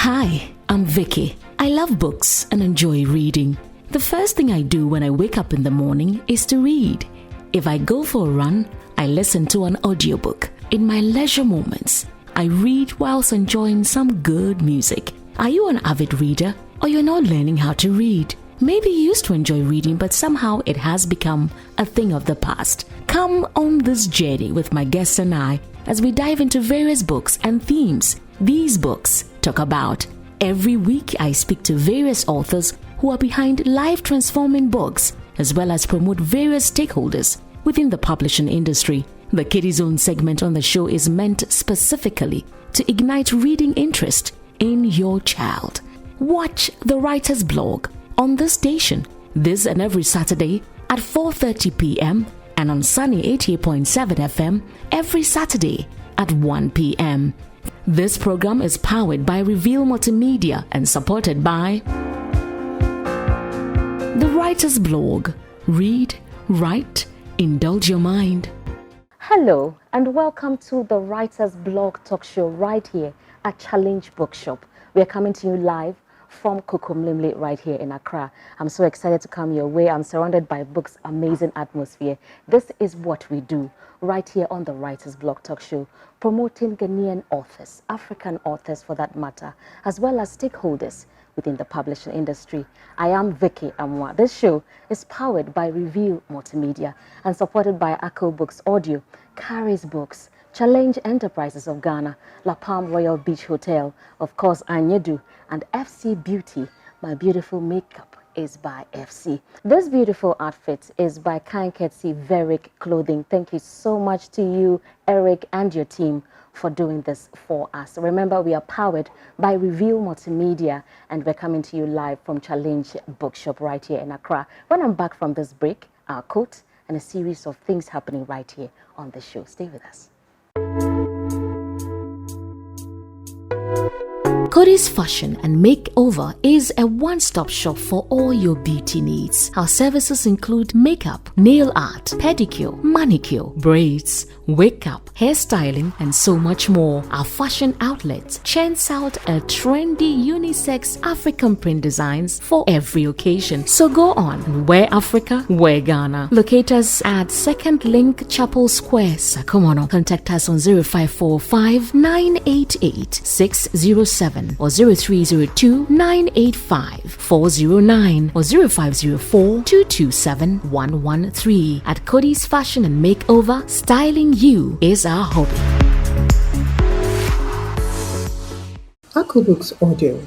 Hi, I'm Vicky. I love books and enjoy reading. The first thing I do when I wake up in the morning is to read. If I go for a run, I listen to an audiobook. In my leisure moments, I read whilst enjoying some good music. Are you an avid reader, or you're not learning how to read? Maybe you used to enjoy reading, but somehow it has become a thing of the past. Come on this journey with my guests and I as we dive into various books and themes these books talk about. Every week, I speak to various authors who are behind life-transforming books, as well as promote various stakeholders within the publishing industry. The Kiddie Zone segment on the show is meant specifically to ignite reading interest in your child. Watch the Writer's Blog on this station this and every Saturday at 4:30 p.m. and on Sunny 88.7 FM every Saturday at 1 p.m. This program is powered by Reveal Multimedia and supported by The Writer's Blog. Read, write, indulge your mind. Hello and welcome to the Writer's Blog talk show right here at Challenge Bookshop. We are coming to you live from Kokomlimle right here in Accra. I'm so excited to come your way. I'm surrounded by books, amazing atmosphere. This is what we do right here on the Writer's Blog talk show, promoting Ghanaian authors, African authors for that matter, as well as stakeholders within the publishing industry. I am Vicky Amwa. This show is powered by Reveal Multimedia and supported by Akko Books Audio, Carrie's Books, Challenge Enterprises of Ghana, La Palm Royal Beach Hotel, of course Anyedu, and FC Beauty. My beautiful makeup is by FC. This beautiful outfit is by kind courtesy Veric Clothing. Thank you so much to you, Eric, and your team for doing this for us. Remember, we are powered by Reveal Multimedia and we're coming to you live from Challenge Bookshop right here in Accra. When I'm back from this break, our quote and a series of things happening right here on the show. Stay with us. Kiddie's Fashion and Makeover is a one-stop shop for all your beauty needs. Our services include makeup, nail art, pedicure, manicure, braids, wake up, hairstyling, and so much more. Our fashion outlet churns out a trendy unisex African print designs for every occasion. So go on and wear Africa, wear Ghana. Locate us at Second Link Chapel Square, Sakomono. Contact us on 0545 988 607 or 0302 985 409 or 0504 227 113. At Kiddie's Fashion and Makeover, styling you is our hobby. Akko Books Audio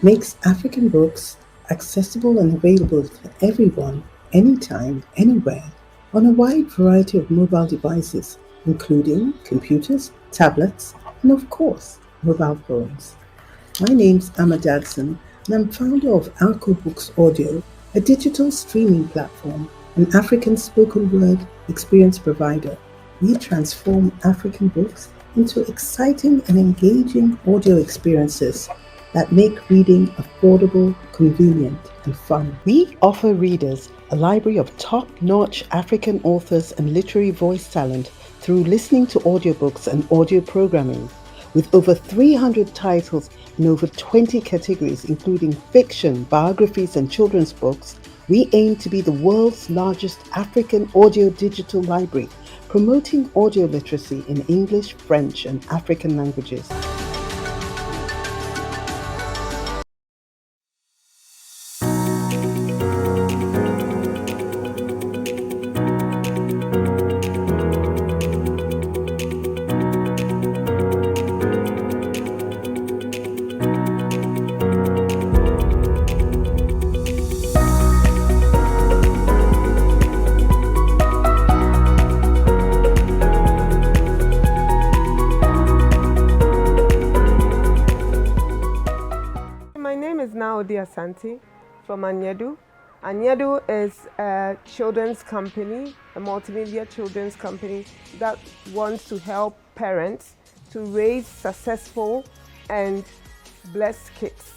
makes African books accessible and available for everyone, anytime, anywhere, on a wide variety of mobile devices, including computers, tablets, and of course, mobile phones. My name's Amma Dadson, and I'm founder of Akko Books Audio, a digital streaming platform, an African spoken word experience provider. We transform African books into exciting and engaging audio experiences that make reading affordable, convenient, and fun. We offer readers a library of top-notch African authors and literary voice talent through listening to audiobooks and audio programming. With over 300 titles in over 20 categories, including fiction, biographies, and children's books, we aim to be the world's largest African audio digital library, promoting audio literacy in English, French, and African languages. Asante from Anyedu. Anyedu is a children's company, a multimedia children's company that wants to help parents to raise successful and blessed kids.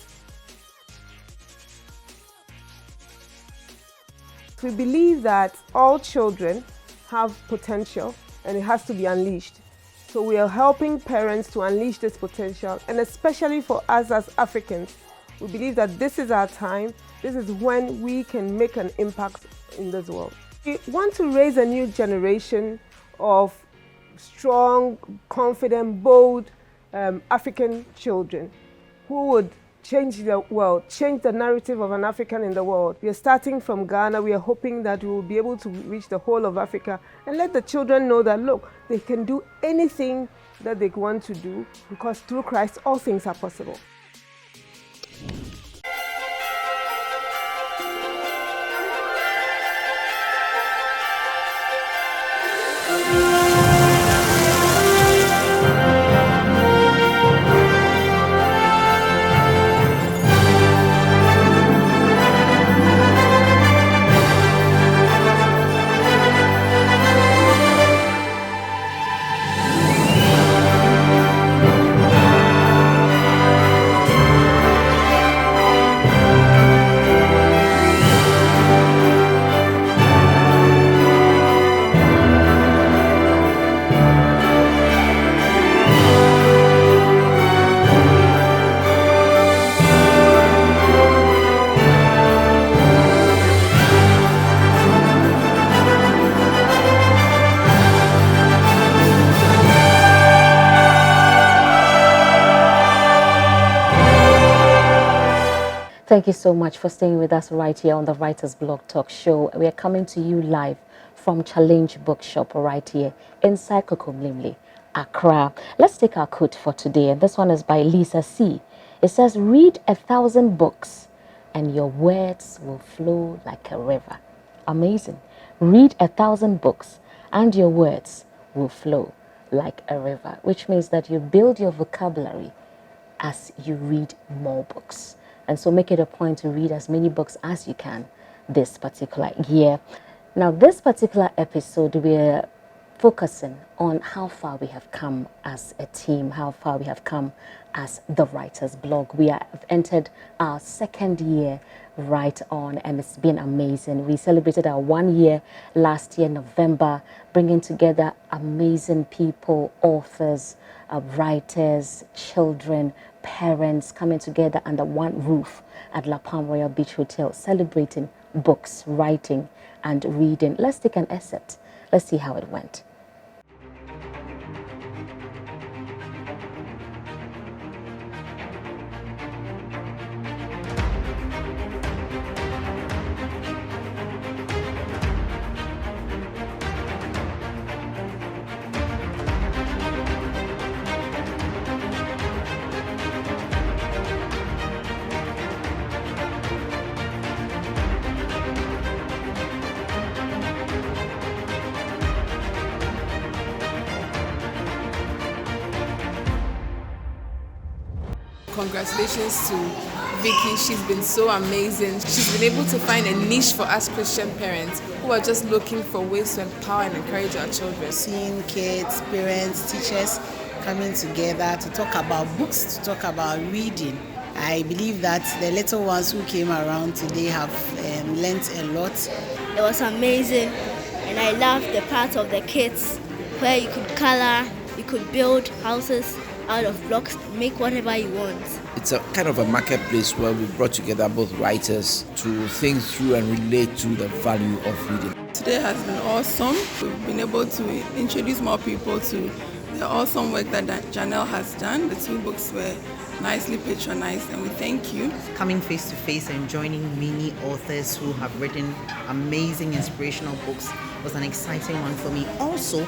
We believe that all children have potential and it has to be unleashed. So we are helping parents to unleash this potential, and especially for us as Africans, we believe that this is our time. This is when we can make an impact in this world. We want to raise a new generation of strong, confident, bold African children who would change the world, change the narrative of an African in the world. We are starting from Ghana. We are hoping that we will be able to reach the whole of Africa and let the children know that, look, they can do anything that they want to do, because through Christ, all things are possible. Thank you so much for staying with us right here on the Writers Blog Talk Show. We are coming to you live from Challenge Bookshop right here inside Kokomlimli, Accra. Let's take our quote for today, and this one is by Lisa C. It says, "Read 1,000 books and your words will flow like a river." Amazing. Read 1,000 books and your words will flow like a river, which means that you build your vocabulary as you read more books. And so make it a point to read as many books as you can this particular year. Now, this particular episode, we're focusing on how far we have come as a team, how far we have come as the Writers Blog. We have entered our second year right on, and it's been amazing. We celebrated our 1 year last year, November, bringing together amazing people, authors, writers, children, parents coming together under one roof at La Palm Royal Beach Hotel, celebrating books, writing, and reading. Let's take an excerpt. Let's see how it went. Congratulations to Vicky. She's been so amazing. She's been able to find a niche for us Christian parents who are just looking for ways to empower and encourage our children. Seeing kids, parents, teachers coming together to talk about books, to talk about reading. I believe that the little ones who came around today have learnt a lot. It was amazing, and I loved the part of the kids where you could color, you could build houses out of blocks, make whatever you want. It's a kind of a marketplace where we brought together both writers to think through and relate to the value of reading. Today has been awesome. We've been able to introduce more people to the awesome work that Janelle has done. The 2 books were nicely patronized, and we thank you. Coming face to face and joining many authors who have written amazing inspirational books was an exciting one for me. Also,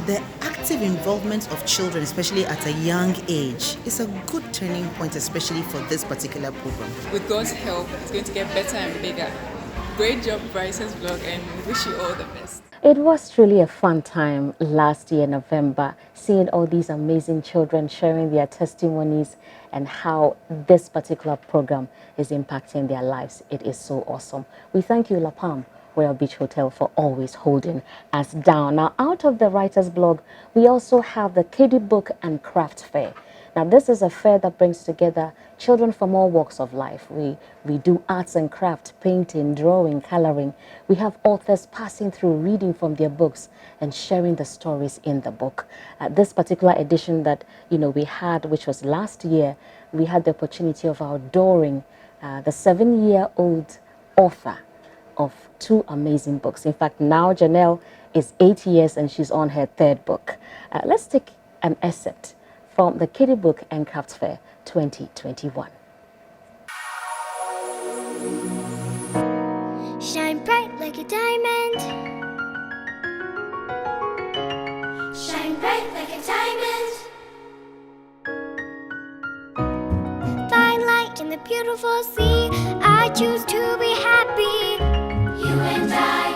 the active involvement of children, especially at a young age, is a good turning point, especially for this particular program. With God's help, it's going to get better and bigger. Great job, Writers Blog, and we wish you all the best. It was truly a fun time last year, November, seeing all these amazing children sharing their testimonies and how this particular program is impacting their lives. It is so awesome. We thank you, La Palm Royal Beach Hotel, for always holding us down. Now, out of the Writers Blog, we also have the Kiddie Book and Craft Fair. Now, this is a fair that brings together children from all walks of life. We do arts and crafts, painting, drawing, coloring. We have authors passing through, reading from their books and sharing the stories in the book. This particular edition that, we had, which was last year, we had the opportunity of adoring the 7-year-old author of 2 amazing books. In fact, now Janelle is 8 years and she's on her 3rd book. Let's take an excerpt from the Kiddie Book and Crafts Fair 2021. Shine bright like a diamond. Shine bright like a diamond. Find light in the beautiful sea. I choose to be happy. You and I,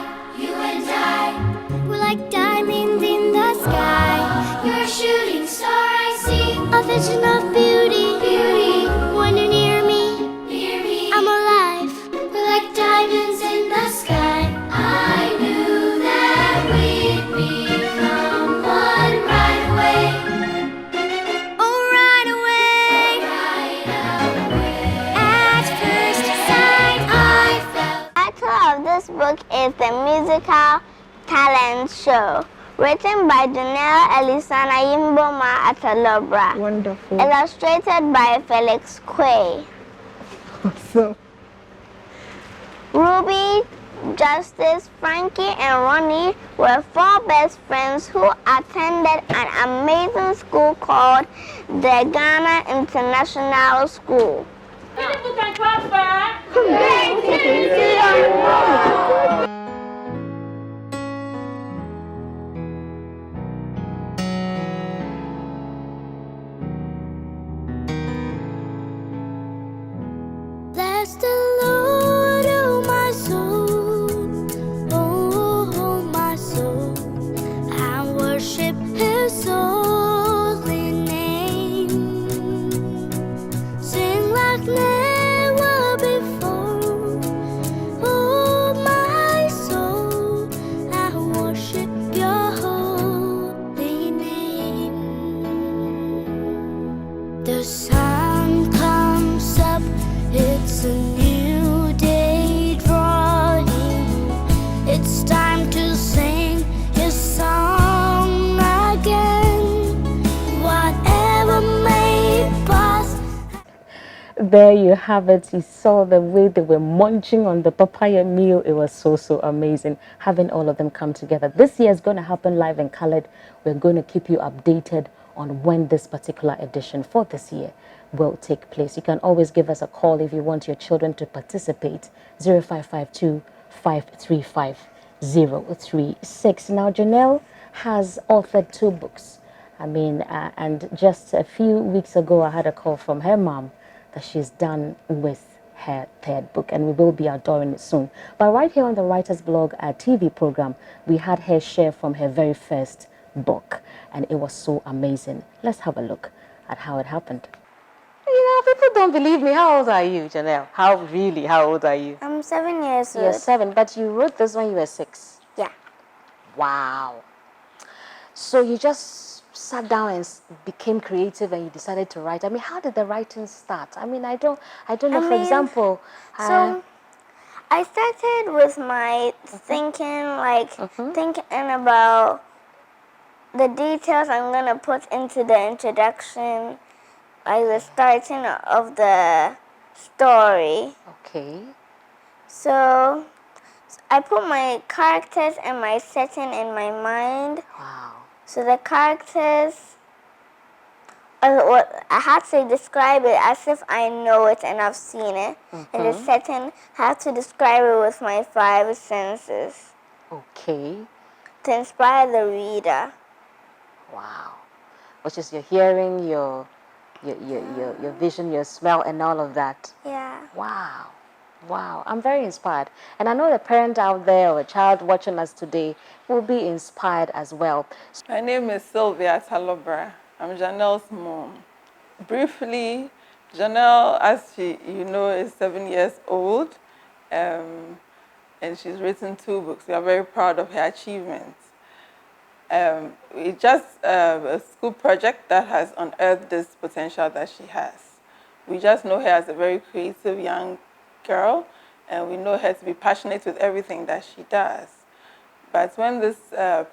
we're like diamonds in the sky. You're a shooting star, I see. A vision of beauty, beauty. When you're near me, I'm alive. We're like diamonds in the sky. I knew that we'd become one right away. Oh, right away. At first sight, I felt. The title of this book is The Musical Talent Show, written by Janelle Elisana Yimboma Atalobra. Wonderful. Illustrated by Felix Quay. Awesome. Ruby, Justice, Frankie, and Ronnie were 4 best friends who attended an amazing school called the Ghana International School. Bless the Lord, oh my soul, oh my soul, and worship His holy name. Sing like never before, oh my soul, and worship Your holy name. The sun comes up. It's a new day drawing. It's time to sing His song again. Whatever may pass. There you have it. You saw the way they were munching on the papaya meal. It was so amazing having all of them come together. This year is going to happen live and colored. We're going to keep you updated on when this particular edition for this year will take place. You can always give us a call if you want your children to participate. 0552 535 036. Now, Janelle has authored 2 books. And just a few weeks ago, I had a call from her mom that she's done with her 3rd book, and we will be adoring it soon. But right here on the Writer's Blog TV program, we had her share from her very first book, and it was so amazing. Let's have a look at how it happened. People don't believe me. How old are you, Janelle? How old are you? I'm 7 years old. You're 7, but you wrote this when you were 6. Yeah. Wow. So you just sat down and became creative and you decided to write. How did the writing start? I don't know, for example. So I started with my thinking, thinking about the details I'm going to put into the introduction, like the starting of the story. Okay. So I put my characters and my setting in my mind. Wow. So the characters, I had to describe it as if I know it and I've seen it. And the setting, I have to describe it with my 5 senses. Okay. To inspire the reader. Wow. Which is your hearing, your vision, your smell, and all of that. Yeah. Wow. I'm very inspired. And I know the parent out there or a child watching us today will be inspired as well. My name is Sylvia Talobra. I'm Janelle's mom. Briefly, Janelle, as you know, is 7 years old, and she's written 2 books. We are very proud of her achievements. It's just a school project that has unearthed this potential that she has. We just know her as a very creative young girl, and we know her to be passionate with everything that she does. But when this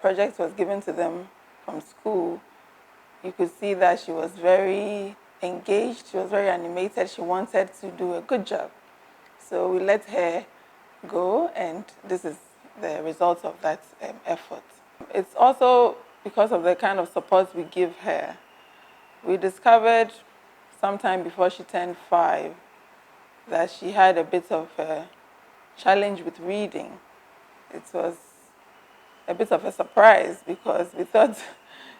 project was given to them from school, you could see that she was very engaged, she was very animated, she wanted to do a good job. So we let her go, and this is the result of that effort. It's also because of the kind of support we give her. We discovered sometime before she turned 5 that she had a bit of a challenge with reading. It was a bit of a surprise because we thought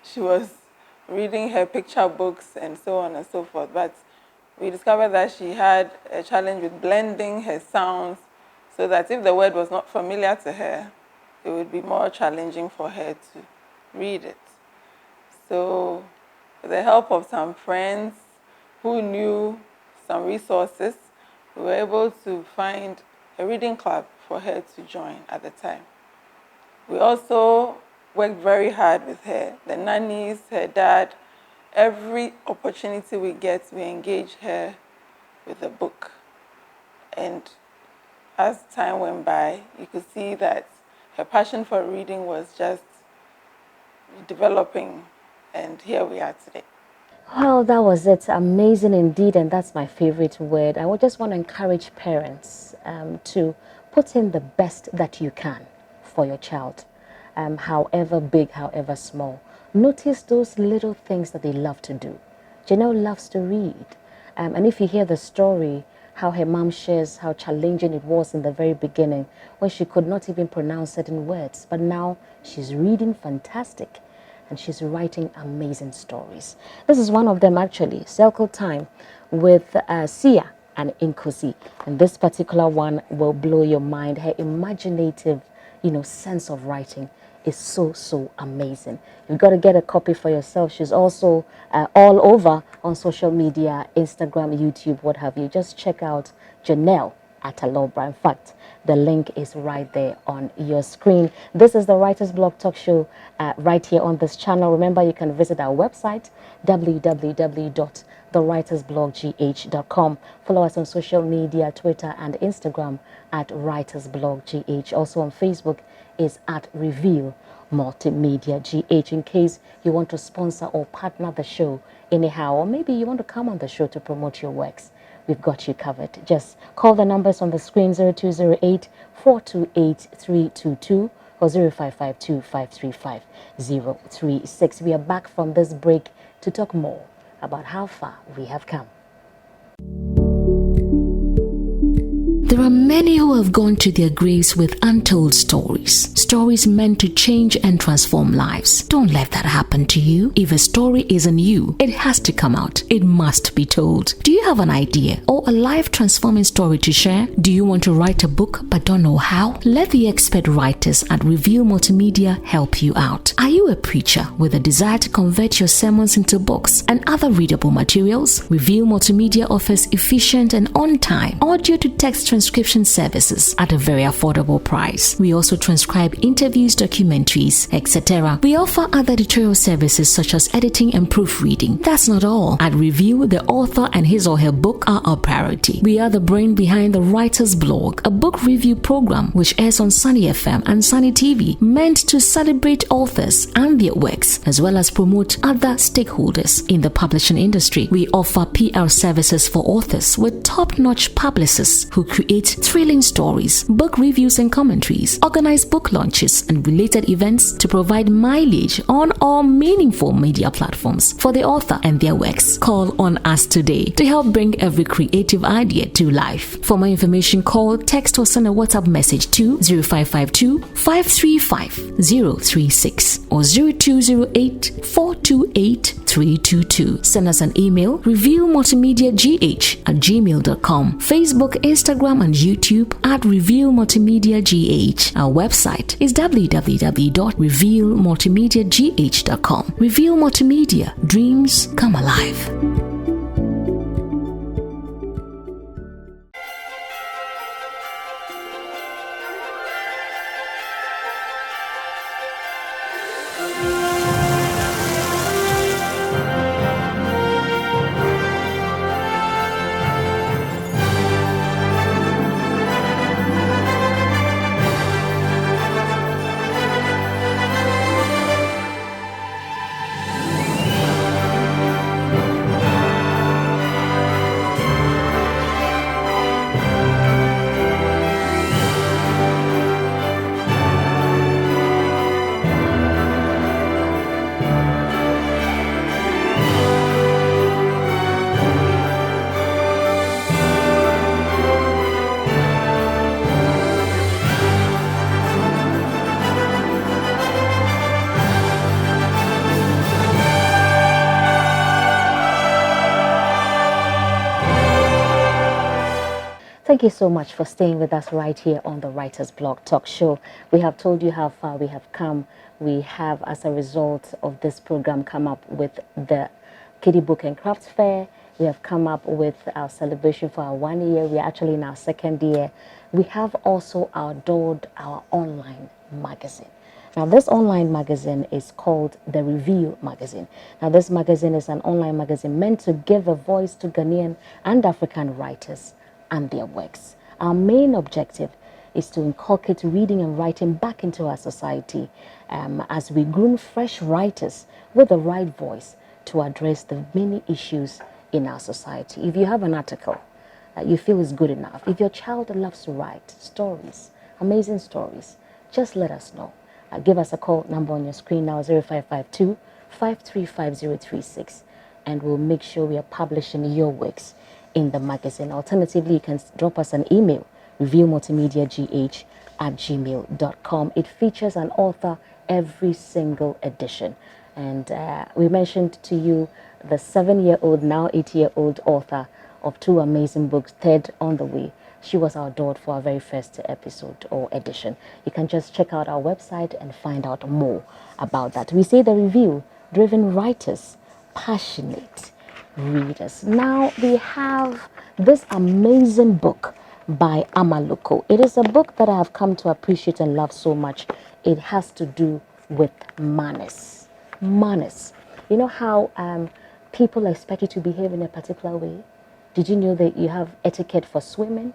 she was reading her picture books and so on and so forth, but we discovered that she had a challenge with blending her sounds so that if the word was not familiar to her, it would be more challenging for her to read it. So with the help of some friends who knew some resources, we were able to find a reading club for her to join at the time. We also worked very hard with her, the nannies, her dad. Every opportunity we get, we engage her with a book. And as time went by, you could see that her passion for reading was just developing, and here we are today. Well, that was it. Amazing indeed, and that's my favorite word. I would just want to encourage parents to put in the best that you can for your child, however big, however small. Notice those little things that they love to do. Janelle loves to read, and if you hear the story, how her mom shares how challenging it was in the very beginning when she could not even pronounce certain words, but now she's reading fantastic. And she's writing amazing stories. This is one of them, actually, Circle Time with Sia and Inkosi. And this particular one will blow your mind. Her imaginative, sense of writing is so amazing. You've got to get a copy for yourself. She's also all over on social media, Instagram, YouTube, what have you. Just check out Janelle Atalobra. In fact, the link is right there on your screen. This is the Writer's Blog Talk Show right here on this channel. Remember, you can visit our website, www.thewritersbloggh.com. Follow us on social media, Twitter and Instagram at WritersBlogGH. Also on Facebook is at Reveal Multimedia GH. In case you want to sponsor or partner the show anyhow, or maybe you want to come on the show to promote your works, we've got you covered. Just call the numbers on the screen, 0208 428 322 or 0552 535 036. We are back from this break to talk more about how far we have come. There are many who have gone to their graves with untold stories. Stories meant to change and transform lives. Don't let that happen to you. If a story isn't you, it has to come out. It must be told. Do you have an idea or a life-transforming story to share? Do you want to write a book but don't know how? Let the expert writers at Reveal Multimedia help you out. Are you a preacher with a desire to convert your sermons into books and other readable materials? Reveal Multimedia offers efficient and on-time audio-to-text transcription services at a very affordable price. We also transcribe interviews, documentaries, etc. We offer other editorial services such as editing and proofreading. That's not all. At Review, the author and his or her book are our priority. We are the brain behind the Writer's Blog, a book review program which airs on Sunny FM and Sunny TV, meant to celebrate authors and their works, as well as promote other stakeholders in the publishing industry. We offer PR services for authors with top-notch publicists who create thrilling stories, book reviews and commentaries, organize book launches and related events to provide mileage on all meaningful media platforms for the author and their works. Call on us today to help bring every creative idea to life. For more information, call, text or send a WhatsApp message to 0552 535 036 or 0208 428 322. Send us an email, revealmultimediagh@gmail.com. Facebook, Instagram and YouTube at Reveal Multimedia GH. Our website is www.revealmultimediagh.com. Reveal Multimedia. Dreams come alive. Thank you so much for staying with us right here on the Writer's Blog Talk Show. We have told you how far we have come. We have, as a result of this program, come up with the Kiddie Book and Crafts Fair. We have come up with our celebration for our 1 year. We are actually in our 2nd year. We have also outdoored our online magazine. Now, this online magazine is called The Review Magazine. Now, this magazine is an online magazine meant to give a voice to Ghanaian and African writers and their works. Our main objective is to inculcate reading and writing back into our society as we groom fresh writers with the right voice to address the many issues in our society. If you have an article that you feel is good enough, if your child loves to write stories, amazing stories, just let us know. Give us a call, number on your screen now, 0552 535 and we'll make sure we are publishing your works in the magazine. Alternatively, you can drop us an email, reviewmultimediagh@gmail.com. It features an author every single edition. And we mentioned to you the 7-year-old, now 8-year-old author of 2 amazing books, third on the way. She was outdoored for our very first episode or edition. You can just check out our website and find out more about that. We say the review, driven writers, passionate readers. Now we have this amazing book by Amaloko. It is a book that I have come to appreciate and love so much. It has to do with manners. Manners. You know how people expect you to behave in a particular way? Did you know that you have etiquette for swimming?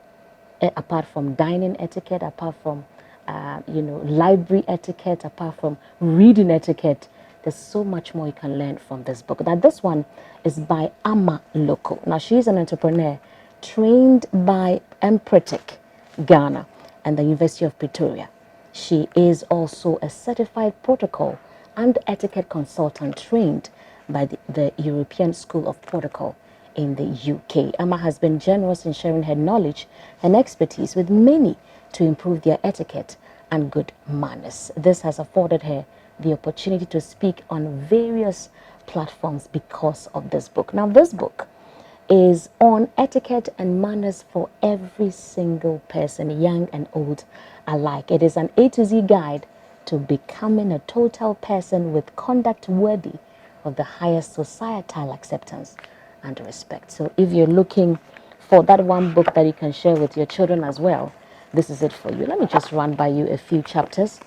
Apart from dining etiquette, apart from library etiquette, apart from reading etiquette, there's so much more you can learn from this book. Now, this one is by Amaloko. Now, she's an entrepreneur trained by Empretic, Ghana, and the University of Pretoria. She is also a certified protocol and etiquette consultant trained by the European School of Protocol in the UK. Amma has been generous in sharing her knowledge and expertise with many to improve their etiquette and good manners. This has afforded her the opportunity to speak on various platforms because of this book. Now, this book is on etiquette and manners for every single person, young and old alike. It is an A to Z guide to becoming a total person with conduct worthy of the highest societal acceptance and respect. So if you're looking for that one book that you can share with your children as well, this is it for you. Let me just run by you a few chapters.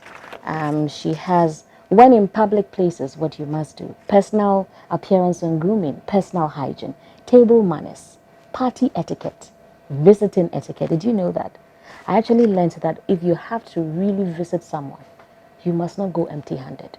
She has when in public places, what you must do: personal appearance and grooming, personal hygiene, table manners, party etiquette, visiting etiquette. Did you know that? I actually learned that if you have to really visit someone, you must not go empty-handed.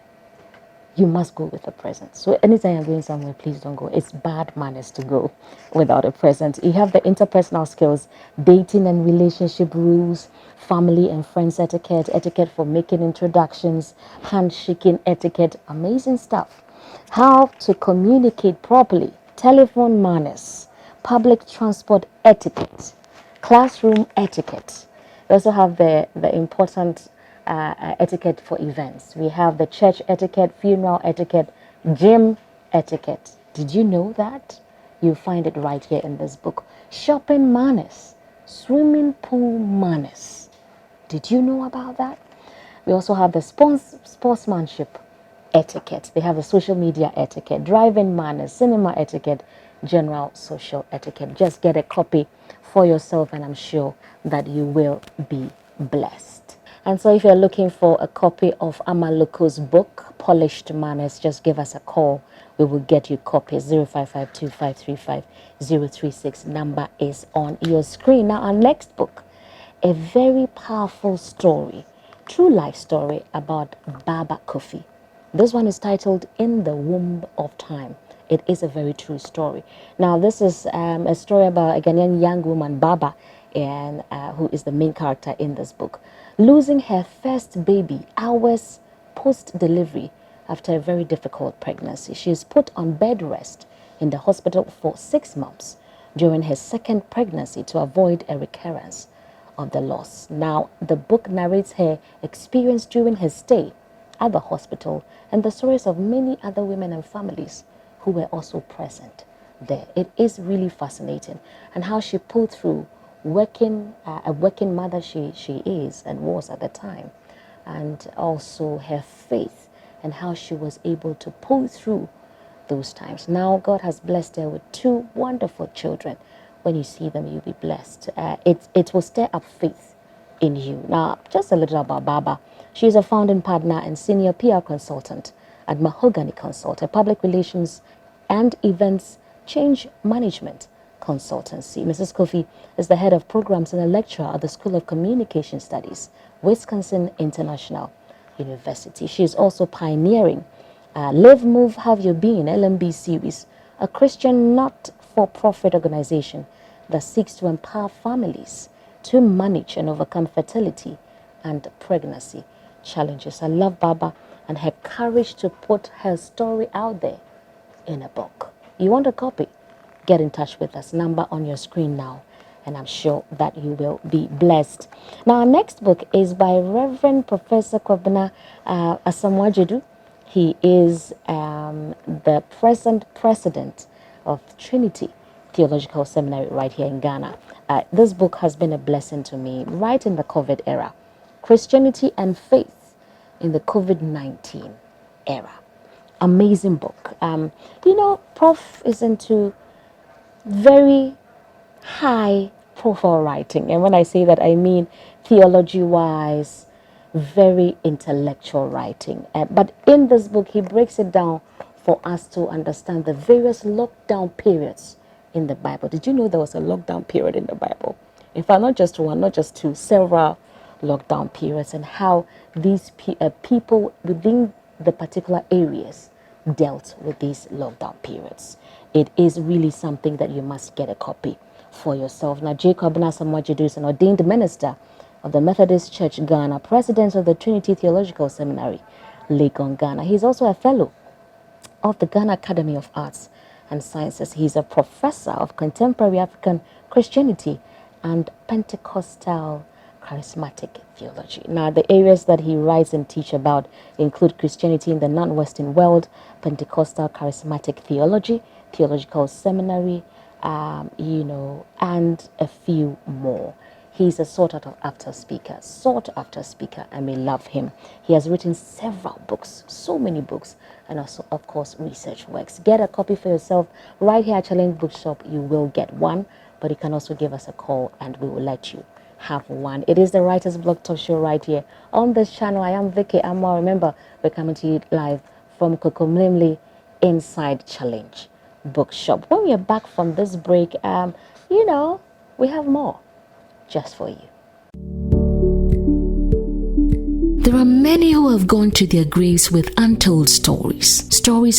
You must go with a present. So anytime you're going somewhere, please don't go. It's bad manners to go without a present. You have the interpersonal skills, dating and relationship rules, family and friends etiquette, etiquette for making introductions, handshaking etiquette, amazing stuff. How to communicate properly, telephone manners, public transport etiquette, classroom etiquette. We also have the important etiquette for events. We have the church etiquette, funeral etiquette, gym etiquette. Did you know that? You find it right here in this book. Shopping manners, swimming pool manners. Did you know about that? We also have the sportsmanship etiquette. They have the social media etiquette, driving manners, cinema etiquette, general social etiquette. Just get a copy for yourself and I'm sure that you will be blessed. And so if you're looking for a copy of Amaloko's book, Polished Manners, just give us a call. We will get you copies. 0552 535 036. Number is on your screen. Now, our next book, a very powerful story, true life story about Baba Kofi. This one is titled In the Womb of Time. It is a very true story. Now, this is a story about a Ghanaian young woman, Baba, and who is the main character in this book, losing her first baby hours post-delivery after a very difficult pregnancy. She is put on bed rest in the hospital for 6 months during her second pregnancy to avoid a recurrence of the loss. Now, the book narrates her experience during her stay at the hospital and the stories of many other women and families who were also present there. It is really fascinating, and how she pulled through a working mother she is and was at the time, and also her faith and how she was able to pull through those times. Now God has blessed her with 2 wonderful children. When you see them, you'll be blessed. It will stir up faith in you. Now, just a little about Baba. She is a founding partner and senior PR consultant at Mahogany Consult, a public relations and events change management consultancy. Mrs. Kofi is the head of programs and a lecturer at the School of Communication Studies, Wisconsin International University. She is also pioneering Live, Move, Have Your Being LMB series, a Christian not-for-profit organization that seeks to empower families to manage and overcome fertility and pregnancy challenges. I love Baba and her courage to put her story out there in a book. You want a copy? Get in touch with us. Number on your screen now, and I'm sure that you will be blessed. Now, our next book is by Reverend Professor Kwabena Asamoah-Gyedu. He is the present president of Trinity Theological Seminary right here in Ghana. This book has been a blessing to me right in the COVID era. Christianity and Faith in the COVID-19 era. Amazing book. Prof is into very high profile writing. And when I say that, I mean theology-wise, very intellectual writing. But in this book, he breaks it down for us to understand the various lockdown periods in the Bible. Did you know there was a lockdown period in the Bible? In fact, not just one, not just two, several lockdown periods, and how these people within the particular areas dealt with these lockdown periods. It is really something that you must get a copy for yourself. Now, Jacob Asamoah-Gyedu is an ordained minister of the Methodist Church Ghana, president of the Trinity Theological Seminary, Legon, Ghana. He's also a fellow of the Ghana Academy of Arts and Sciences. He's a professor of contemporary African Christianity and Pentecostal charismatic theology. Now, the areas that he writes and teaches about include Christianity in the non-Western world, Pentecostal charismatic theology, theological seminary, and a few more. He's a sought after speaker, and we love him. He has written several books, so many books, and also, of course, research works. Get a copy for yourself right here at Challenge Bookshop. You will get one, but you can also give us a call, and we will let you have one. It is the Writer's Blog Talk Show right here on this channel. I am Vicky Amar. Remember, we're coming to you live from Kokomlimli inside Challenge Bookshop. When we are back from this break, we have more just for you. There are many who have gone to their graves with untold stories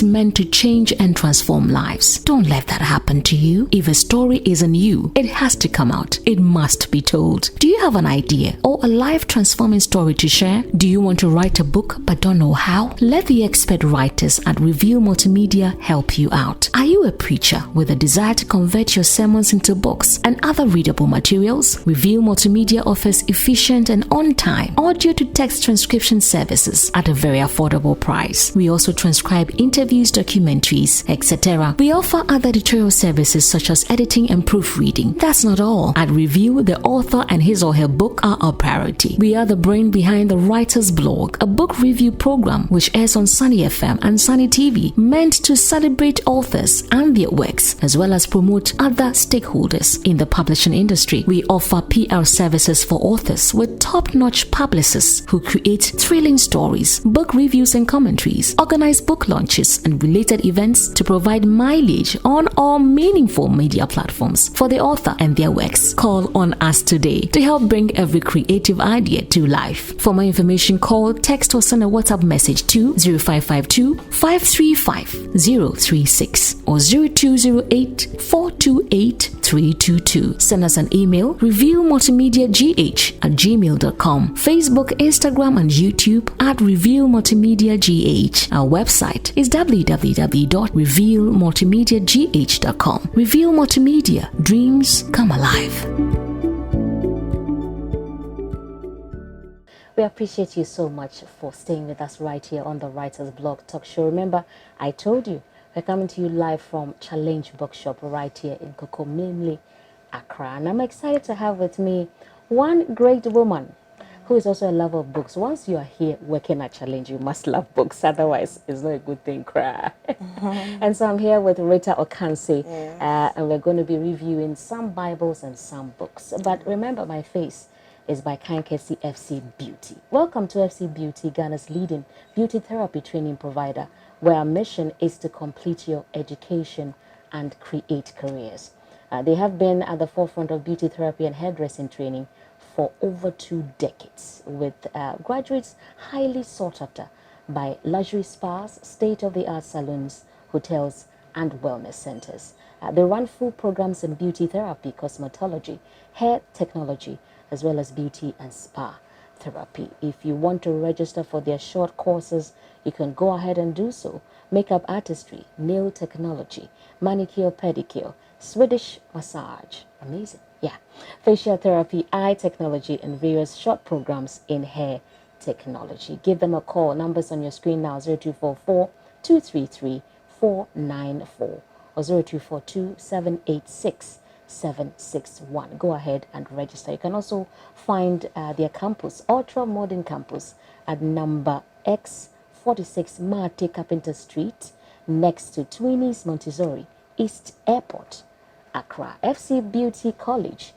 meant to change and transform lives. Don't let that happen to you. If a story isn't you, it has to come out. It must be told. Do you have an idea or a life-transforming story to share? Do you want to write a book but don't know how? Let the expert writers at Reveal Multimedia help you out. Are you a preacher with a desire to convert your sermons into books and other readable materials? Reveal Multimedia offers efficient and on-time audio-to-text transcription services at a very affordable price. We also transcribe interviews, documentaries, etc. We offer other editorial services such as editing and proofreading. That's not all. At Review, the author and his or her book are our priority. We are the brain behind the Writer's Blog, a book review program which airs on Sunny FM and Sunny TV, meant to celebrate authors and their works, as well as promote other stakeholders in the publishing industry. We offer PR services for authors with top-notch publicists who create thrilling stories, book reviews and commentaries, organize book launches and related events to provide mileage on all meaningful media platforms for the author and their works. Call on us today to help bring every creative idea to life. For more information, call, text or send a WhatsApp message to 0552 535 036 or 0208 428 322. Send us an email, revealmultimediagh@gmail.com. Facebook, Instagram and YouTube at Reveal Multimedia GH. Our website is www.revealmultimediagh.com. Reveal Multimedia, dreams come alive. We appreciate you so much for staying with us right here on the Writer's Blog Talk Show. Remember, I told you, we're coming to you live from Challenge Bookshop right here in Kokomlimli Accra. And I'm excited to have with me one great woman who is also a lover of books. Once you are here working at Challenge, you must love books. Otherwise, it's not a good thing, cry. And so I'm here with Rita Okansi, and we're going to be reviewing some Bibles and some books. But remember, my face is by Kankesi FC Beauty. Welcome to FC Beauty, Ghana's leading beauty therapy training provider, where our mission is to complete your education and create careers. They have been at the forefront of beauty therapy and hairdressing training for over 2 decades, with graduates highly sought after by luxury spas, state-of-the-art salons, hotels, and wellness centers. They run full programs in beauty therapy, cosmetology, hair technology, as well as beauty and spa therapy. If you want to register for their short courses, you can go ahead and do so. Makeup artistry, nail technology, manicure, pedicure, Swedish massage. Amazing. Yeah. Facial therapy, eye technology, and various short programs in hair technology. Give them a call. Numbers on your screen now: 0244 233 494 or 0242 786 761. Go ahead and register. You can also find their campus, ultra modern campus, at number X46 Marte Carpenter Street, next to Twinnies Montessori East Airport, Accra. FC Beauty College.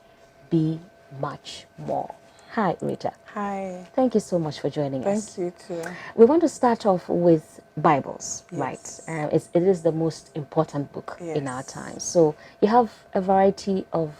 Be much more. Hi, Rita. Hi. Thank you so much for joining us. Thank you too. We want to start off with Bibles, Yes. right? It is the most important book in our time. So you have a variety of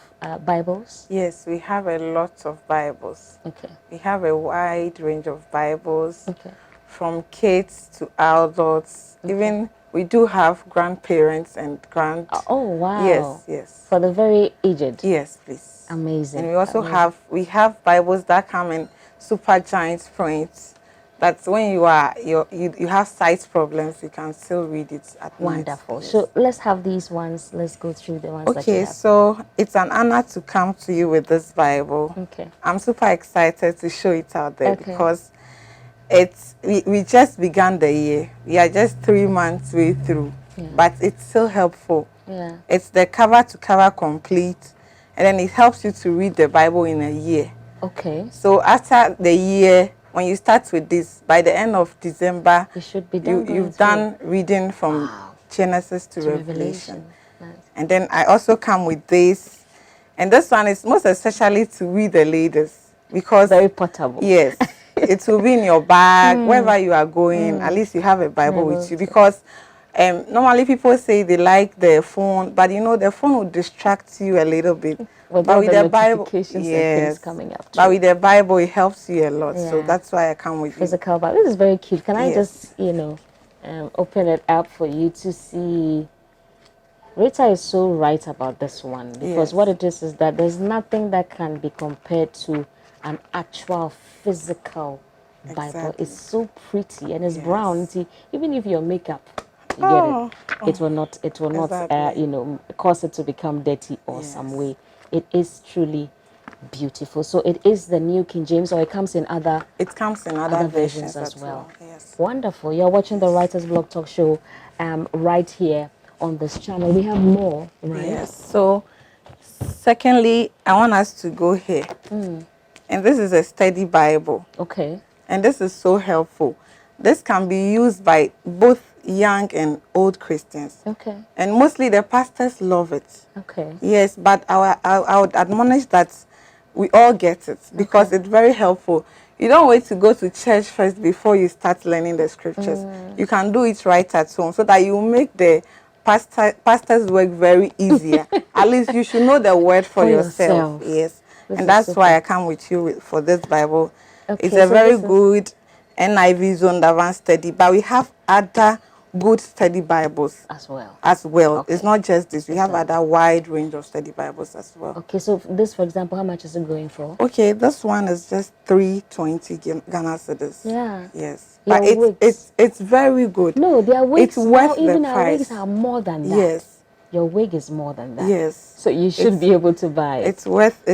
Bibles? Yes, we have a lot of Bibles. Okay. We have a wide range of Bibles, Okay. from kids to adults. Okay. Even we do have grandparents and grand. Oh, wow. Yes, yes. For the very aged? Yes, please. Amazing. And we also Amazing. have Bibles that come in super giant prints. That's when you have sight problems, you can still read it at night. Wonderful. Yes. So let's have these ones. Let's go through the ones that you Okay, have. so it's an honor to come to you with this Bible. Okay. I'm super excited to show it out there because we just began the year. We are just 3 months way through, but it's still helpful. Yeah. It's the cover to cover complete, and then it helps you to read the Bible in a year. Okay. So after the year, when you start with this, by the end of December, you should be done. You've done reading from Genesis to Revelation. Nice. And then I also come with this, and this one is most especially to read the ladies because very portable. Yes, it will be in your bag wherever you are going. At least you have a Bible with you because. Normally people say they like the phone, but the phone will distract you a little bit. But with the Bible, and things coming up. But with the Bible, it helps you a lot. Yeah. So that's why I come with physical Bible. This is very cute. Can I just, open it up for you to see? Rita is so right about this one because what it is that there's nothing that can be compared to an actual physical Bible. It's so pretty and it's brown. See, even if your makeup. You get it. It will not. It will not. Cause it to become dirty or some way. It is truly beautiful. So it is the New King James, or it comes in other. It comes in other versions as well. Yes. Wonderful. You're watching the Writers Blog Talk Show, right here on this channel. We have more, right? Yes. So, secondly, I want us to go here, and this is a study Bible. Okay. And this is so helpful. This can be used by both young and old Christians. Okay. And mostly the pastors love it. Okay. Yes, but I would admonish that we all get it because it's very helpful. You don't wait to go to church first before you start learning the scriptures. You can do it right at home so that you make the pastor's work very easier. At least you should know the word for yourself. Yes. And that's why I come with you for this Bible. Okay, it's a very good NIV Zondavan study, but we have other good study Bibles as well. Okay. It's not just this. We have other wide range of study Bibles as well. Okay, so this, for example, how much is it going for? Okay, this one is just 320 Ghana cedis. Yeah. Yes. But it's very good. No, their wigs, it's worth even the our price. wigs are more than that. Yes. Your wig is more than that. Yes. So you should be able to buy it. It's worth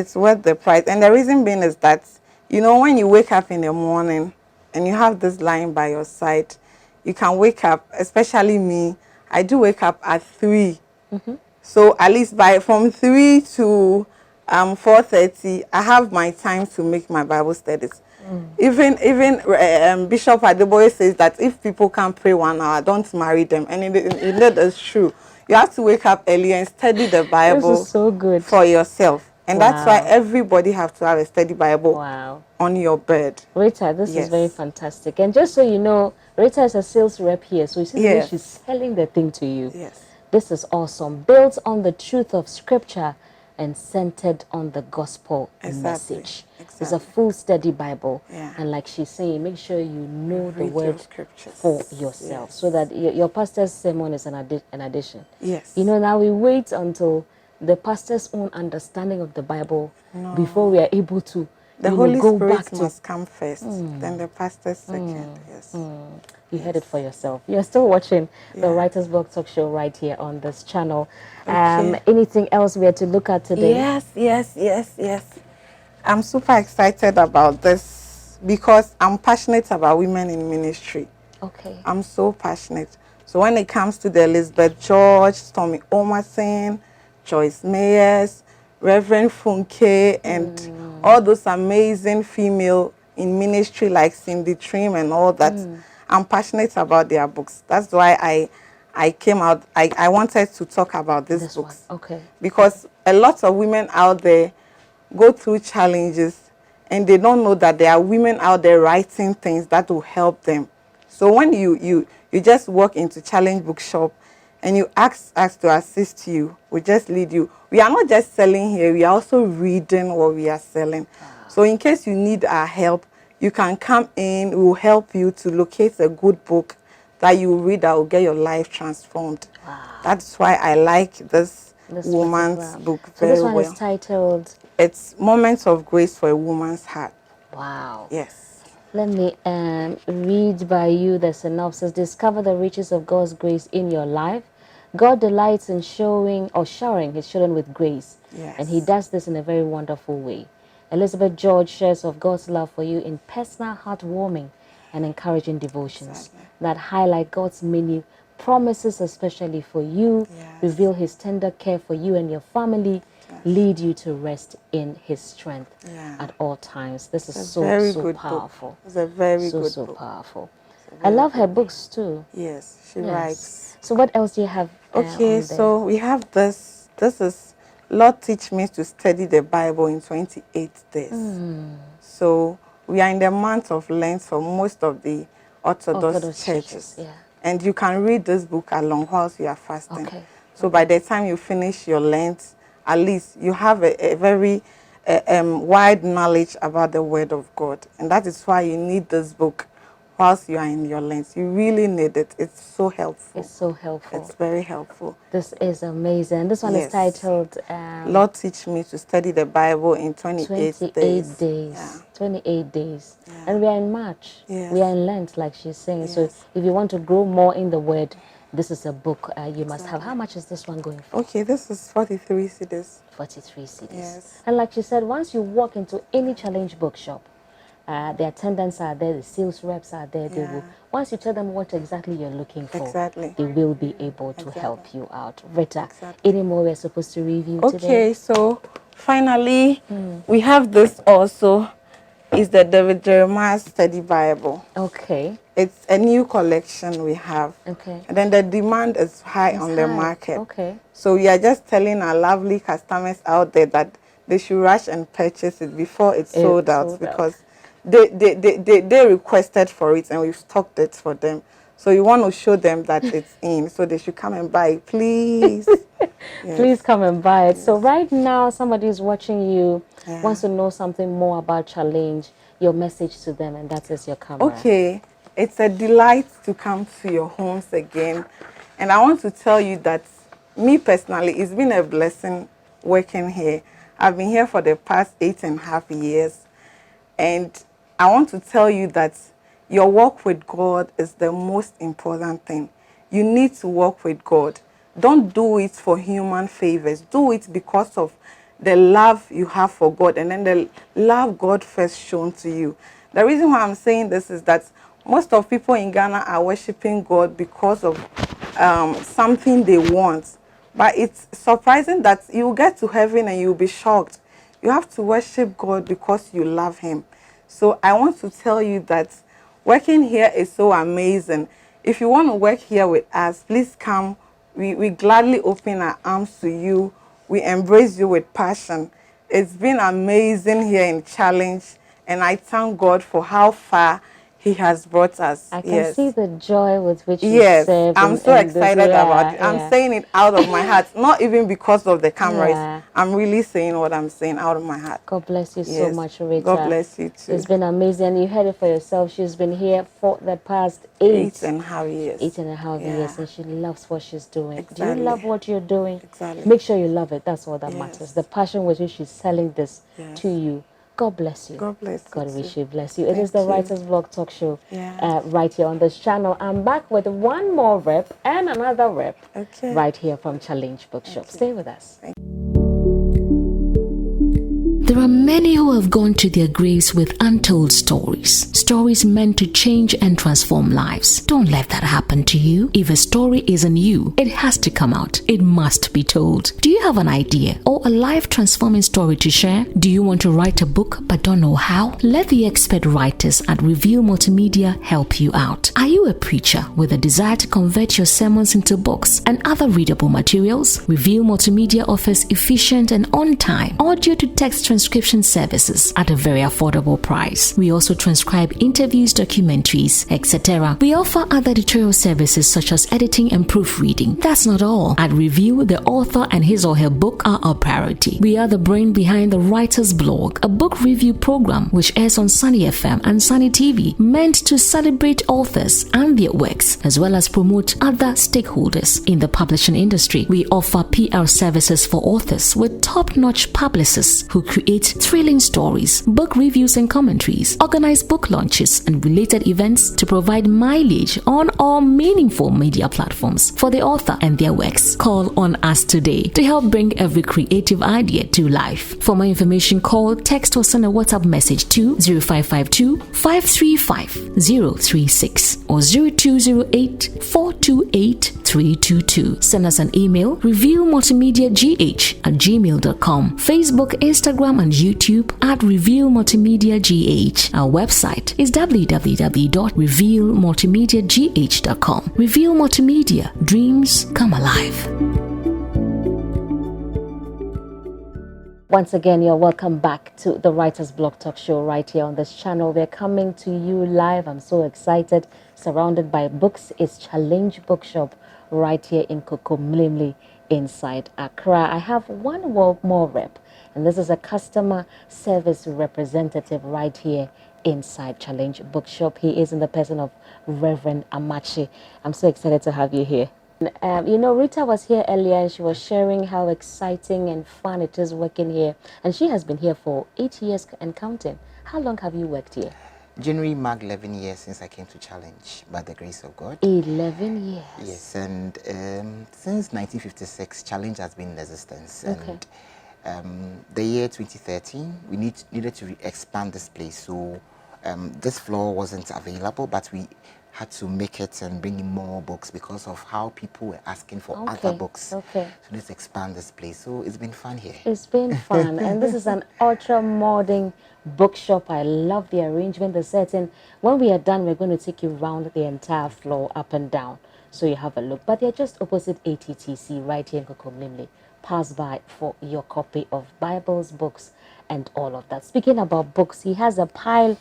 the price. And the reason being is that, when you wake up in the morning and you have this lying by your side, you can wake up, especially me, I do wake up at 3. So at least from 3 to 4:30, I have my time to make my Bible studies. Even Bishop Adeboye says that if people can't pray 1 hour, don't marry them, and that is true. You have to wake up early and study the Bible. This is so good for yourself, and that's why Wow. everybody have to have a study Bible Wow. on your bed. Rita, this is Yes. very fantastic. And just so you know, Rita is a sales rep here, so you see the way Yes. she's selling the thing to you. Yes. This is awesome. Built on the truth of Scripture and centered on the gospel message. It's a full study Bible. Yeah. And like she's saying, make sure you know the Read word your scriptures. for yourself, so that your pastor's sermon is an addition. Yes. You know, now we wait until the pastor's own understanding of the Bible No. before we are able to The you Holy know, go Spirit back to must come first, then the pastor second. Yes. You heard it for yourself. You're still watching the Yeah. Writers Blog Talk Show right here on this channel. Okay. Anything else we are to look at today? Yes. I'm super excited about this because I'm passionate about women in ministry. Okay. I'm so passionate. So when it comes to the Elizabeth George, Stormy Omerson, Joyce Meyers, Reverend Funke, and all those amazing female in ministry like Cindy Trim and all that, I'm passionate about their books. That's why I came out, I wanted to talk about these books. Okay. Because a lot of women out there go through challenges and they don't know that there are women out there writing things that will help them. So when you just walk into Challenge Bookshop and you ask us to assist you, we just lead you. We are not just selling here, we are also reading what we are selling. So in case you need our help, you can come in, we will help you to locate a good book that you read that will get your life transformed. That's why I like this woman's book very this one well. is titled? It's Moments of Grace for a Woman's Heart. Wow. Yes. Let me read by you the synopsis. Discover the riches of God's grace in your life. God delights in showering his children with grace. Yes. And he does this in a very wonderful way. Elizabeth George shares of God's love for you in personal, heartwarming, and encouraging devotions that highlight God's many promises, especially for you, reveal his tender care for you and your family, lead you to rest in his strength at all times. This is so powerful. It's a very good so book. Powerful. I love her books too. Yes, she writes. So what else do you have? Okay, so we have this. This is Lord Teach Me to Study the Bible in 28 days. So we are in the month of Lent for most of the Orthodox churches. Yeah. And you can read this book along whilst you are fasting. Okay. So by the time you finish your Lent, at least you have a very wide knowledge about the Word of God. And that is why you need this book whilst you are in your Lent. You really need it. It's so helpful. It's so helpful. It's very helpful. This is amazing. This one is titled Lord Teach Me to Study the Bible in 28 days. Yeah. 28 days. Yeah. And we are in March. Yes. We are in Lent, like she's saying. Yes. So if you want to grow more in the Word, this is a book you must have. How much is this one going for? Okay, this is 43 cedis. 43 cedis. Yes. And like she said, once you walk into any Challenge bookshop, the attendants are there, the sales reps are there. They will, once you tell them what exactly you're looking for, they will be able to help you out. Rita, any more we're supposed to review today? Okay, so finally, we have this also. Is the David Jeremiah Study Bible. Okay. It's a new collection we have. Okay. And then the demand is high on the market. Okay. So we are just telling our lovely customers out there that they should rush and purchase it before it's sold out, because they requested for it and we've stocked it for them. So you want to show them that it's in, so they should come and buy it, please. Please come and buy it. Yes. So right now, somebody is watching you, wants to know something more about Challenge, your message to them, and that is your camera. Okay, it's a delight to come to your homes again. And I want to tell you that me personally, it's been a blessing working here. I've been here for the past 8.5 years. And I want to tell you that your walk with God is the most important thing. You need to walk with God. Don't do it for human favors. Do it because of the love you have for God, and then the love God first shown to you. The reason why I'm saying this is that most of people in Ghana are worshiping God because of something they want. But it's surprising that you get to heaven and you'll be shocked. You have to worship God because you love him. So I want to tell you that working here is so amazing. If you want to work here with us, please come. We gladly open our arms to you. We embrace you with passion. It's been amazing here in Challenge, and I thank God for how far he has brought us. I can see the joy with which you Yes, serve. I'm so excited about it. I'm yeah. saying it out of my heart, not even because of the cameras. Yeah. I'm really saying what I'm saying out of my heart. God bless you so much, Rita. God bless you too. It's been amazing. You heard it for yourself. She's been here for the past 8.5 years. 8.5 years, and she loves what she's doing. Exactly. Do you love what you're doing? Exactly. Make sure you love it. That's all that matters. The passion with which she's selling this to you. God bless you. God bless you. God wish you bless you. Thank it is the you. Writer's Blog Talk Show right here on this channel. I'm back with one more rep and another rep right here from Challenge Bookshop. Stay with us. There are many who have gone to their graves with untold stories. Stories meant to change and transform lives. Don't let that happen to you. If a story isn't you, it has to come out. It must be told. Do you have an idea or a life-transforming story to share? Do you want to write a book but don't know how? Let the expert writers at Reveal Multimedia help you out. Are you a preacher with a desire to convert your sermons into books and other readable materials? Reveal Multimedia offers efficient and on-time audio-to-text transcription services at a very affordable price. We also transcribe interviews, documentaries, etc. We offer other editorial services such as editing and proofreading. That's not all. At Review, the author and his or her book are our priority. We are the brain behind the Writer's Blog, a book review program which airs on Sunny FM and Sunny TV, meant to celebrate authors and their works, as well as promote other stakeholders in the publishing industry. We offer PR services for authors with top-notch publicists who create thrilling stories, book reviews and commentaries, organize book launches and related events to provide mileage on all meaningful media platforms for the author and their works. Call on us today to help bring every creative idea to life. For more information, call, text or send a WhatsApp message to 0552 535 036 or 0208 428 322. Send us an email, revealmultimediagh@gmail.com. Facebook, Instagram and YouTube at Reveal Multimedia GH. Our website is www.revealmultimediagh.com. Reveal Multimedia, dreams come alive. Once again, you're welcome back to the Writer's Blog Talk Show right here on this channel. We're coming to you live. I'm so excited. Surrounded by books is Challenge Bookshop right here in Kokomlemle inside Accra. I have one more rep, and this is a customer service representative right here inside Challenge Bookshop. He is in the person of Reverend Amachi. I'm so excited to have you here. You know, Rita was here earlier and she was sharing how exciting and fun it is working here. And she has been here for 8 years and counting. How long have you worked here? January marked 11 years since I came to Challenge, by the grace of God. 11 years? Yes, and since 1956, Challenge has been in existence. Okay. And the year 2013, we needed to expand this place. So this floor wasn't available, but we had to make it and bring in more books because of how people were asking for other books. Okay. So let's expand this place. So it's been fun here. It's been fun. And this is an ultra-modern bookshop. I love the arrangement, the setting. When we are done, we're going to take you around the entire floor, up and down, so you have a look. But they're just opposite ATTC, right here in Kokomlemle. Pass by for your copy of Bibles, books, and all of that. Speaking about books, he has a pile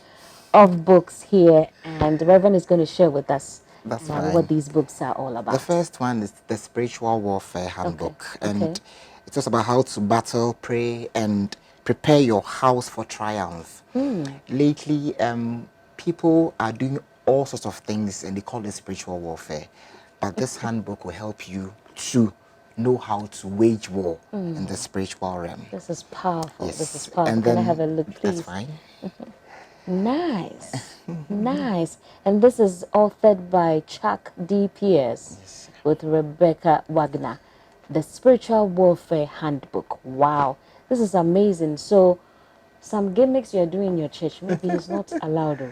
of books here, and the Reverend is going to share with us what these books are all about. The first one is the Spiritual Warfare Handbook, and it talks about how to battle, pray, and prepare your house for triumph. Lately, people are doing all sorts of things, and they call it spiritual warfare. But this handbook will help you to know how to wage war in the spiritual realm. This is powerful. Yes. This is powerful. And then, can I have a look, please? That's fine. Nice. Nice. And this is authored by Chuck D. Pierce with Rebecca Wagner. The Spiritual Warfare Handbook. Wow. This is amazing. So, some gimmicks you're doing in your church, maybe it's not allowed to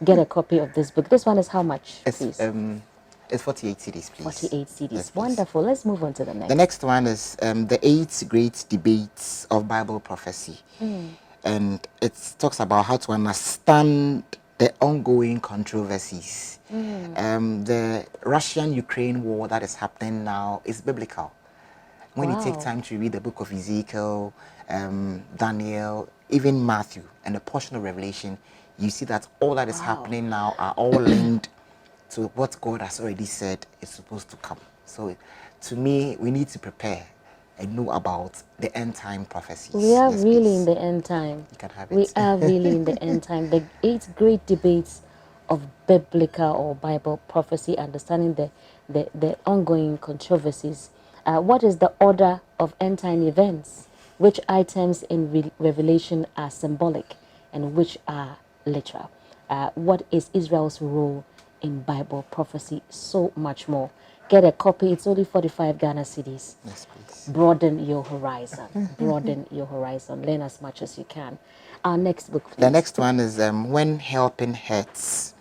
get a copy of this book. This one is how much, please? It's 48 CDs, please. 48 CDs. Yes, please. Wonderful. Let's move on to the next. The next one is the 8 Great Debates of Bible Prophecy. And it talks about how to understand the ongoing controversies. The Russian-Ukraine war that is happening now is biblical. When you take time to read the book of Ezekiel, Daniel, even Matthew, and a portion of Revelation, you see that all that is happening now are all linked to what God has already said is supposed to come. So to me, we need to prepare and know about the end time prophecies. We are really in the end time. You can have it. We are really in the end time. The 8 great debates of biblical or Bible prophecy, understanding the ongoing controversies. What is the order of end time events? Which items in Revelation are symbolic and which are literal? What is Israel's role in Bible prophecy? So much more. Get a copy. It's only 45 Ghana cedis. Yes, please. Broaden your horizon. Broaden your horizon. Learn as much as you can. Our next book, please. The next one is When Helping Hurts,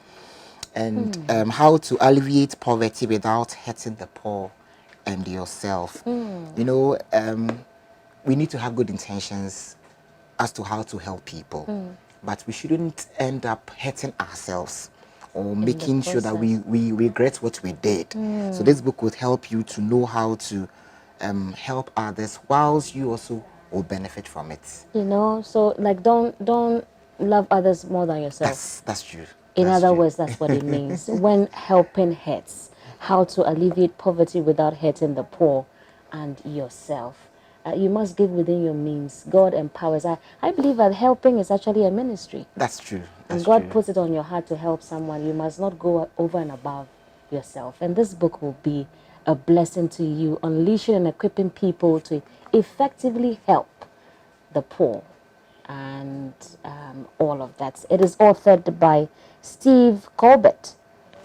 and how to alleviate poverty without hurting the poor and yourself. You know, we need to have good intentions as to how to help people, but we shouldn't end up hurting ourselves or making sure that we regret what we did. So this book would help you to know how to help others whilst you also will benefit from it. You know, so like don't love others more than yourself. That's true. In other words, that's what it means. When helping hurts, how to alleviate poverty without hurting the poor and yourself. You must give within your means. God empowers. I believe that helping is actually a ministry. That's true. And God puts it on your heart to help someone. You must not go over and above yourself. And this book will be a blessing to you, unleashing and equipping people to effectively help the poor and all of that. It is authored by Steve Colbert.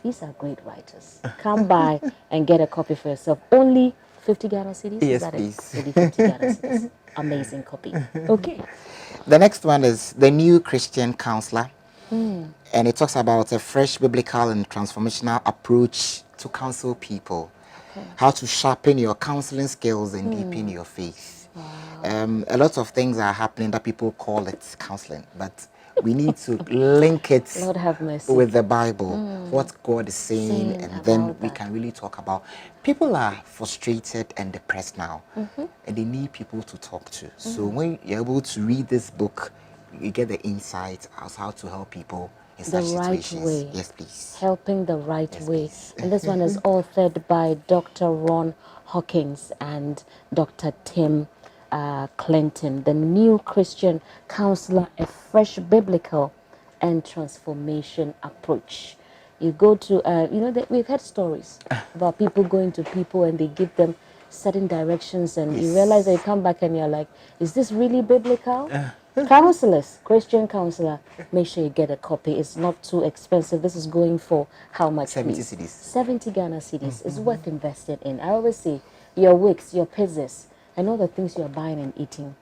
These are great writers. Come by and get a copy for yourself. Only 50 Ghana cedis? Yes, please. Only 50 Ghana cedis. Amazing copy. Okay. The next one is The New Christian Counselor. And it talks about a fresh biblical and transformational approach to counsel people. How to sharpen your counseling skills and deepen your faith. A lot of things are happening that people call it counseling, but we need to link it Lord have mercy. with the Bible, what God is saying, and then we can really talk about. People are frustrated and depressed now, and they need people to talk to. So when you're able to read this book, you get the insight as how to help people in such situations. Way. Yes, please. Helping the right way. Please. And this one is authored by Dr. Ron Hawkins and Dr. Tim Clinton. The New Christian Counselor, a fresh biblical and transformation approach. You go to, you know, we've heard stories about people going to people and they give them certain directions, and you realize that you come back and you're like, is this really biblical? Counselors, Christian counselor, make sure you get a copy. It's not too expensive. This is going for how much? 70 please? cedis. 70 Ghana cedis. It's worth investing in. I always say your wigs, your pizzas, and all the things you're buying and eating.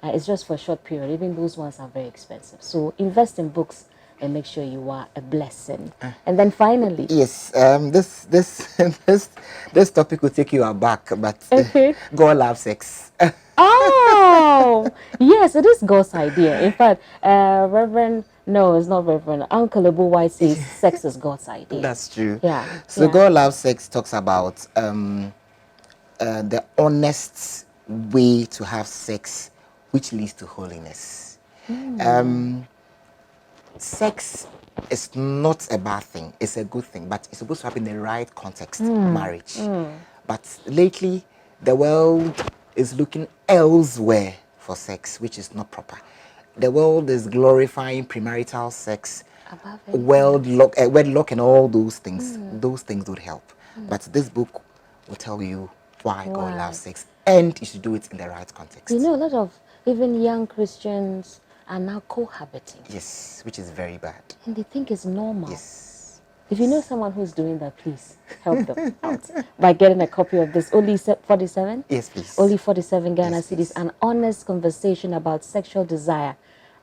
It's just for a short period. Even those ones are very expensive. So invest in books and make sure you are a blessing. And then finally, yes, this topic will take you aback, but God loves sex. Oh, yes, it is God's idea. In fact, Reverend, no, it's not Reverend, Uncle Abu White says sex is God's idea. That's true. Yeah. So God loves sex talks about the honest way to have sex, which leads to holiness. Sex is not a bad thing, it's a good thing, but it's supposed to happen in the right context, marriage. But lately, the world is looking elsewhere for sex, which is not proper. The world is glorifying premarital sex, wedlock and all those things. Those things would help. But this book will tell you why God loves sex, and you should do it in the right context. You know, a lot of even young Christians are now cohabiting. Yes, which is very bad. And they think it's normal. Yes. If you know someone who's doing that, please help them out by getting a copy of this. Only 47? Yes, please. Only 47 Ghana cedis. An honest conversation about sexual desire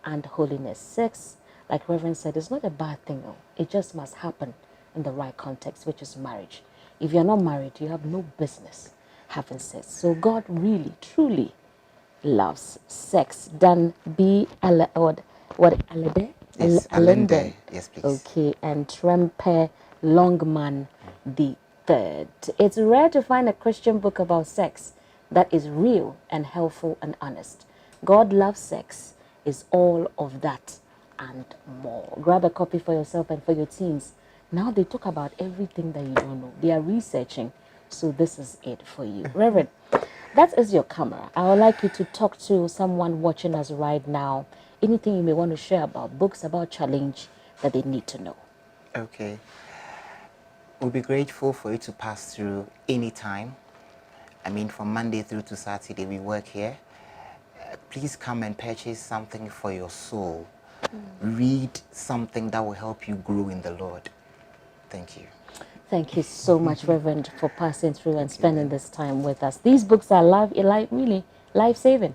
and holiness. Sex, like Reverend said, is not a bad thing. No. It just must happen in the right context, which is marriage. If you're not married, you have no business having sex. So God really, truly loves sex. Dan B. What Alede? Yes, Alende. Yes, please. Okay, and Trempe Longman the third. It's rare to find a Christian book about sex that is real and helpful and honest. God loves sex is all of that and more. Grab a copy for yourself and for your teens. Now they talk about everything that you don't know. They are researching, so this is it for you. Reverend, that is your camera. I would like you to talk to someone watching us right now. Anything you may want to share about books, about challenge that they need to know. Okay. We'll be grateful for you to pass through any time. I mean, from Monday through to Saturday, we work here. Please come and purchase something for your soul. Read something that will help you grow in the Lord. Thank you. Thank you so much, Reverend, for passing through and spending this time with us. These books are really life-saving.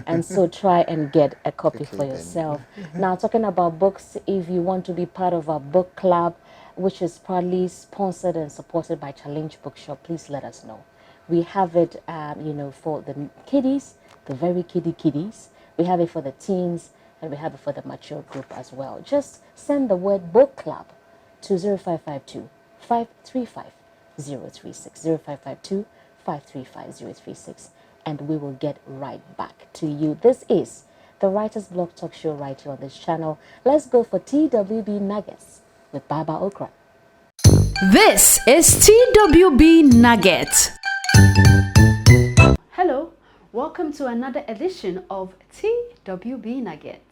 And so try and get a copy for yourself. Now, talking about books, if you want to be part of our book club, which is proudly sponsored and supported by Challenge Bookshop, please let us know. We have it, for the kiddies, the very kiddies. We have it for the teens, and we have it for the mature group as well. Just send the word book club to 0552 535 036 0552 535 036, and we will get right back to you. This is the Writer's Blog Talk Show right here on this channel. Let's go for TWB Nuggets with Baba Okra. This is TWB Nugget. Hello, welcome to another edition of TWB Nugget.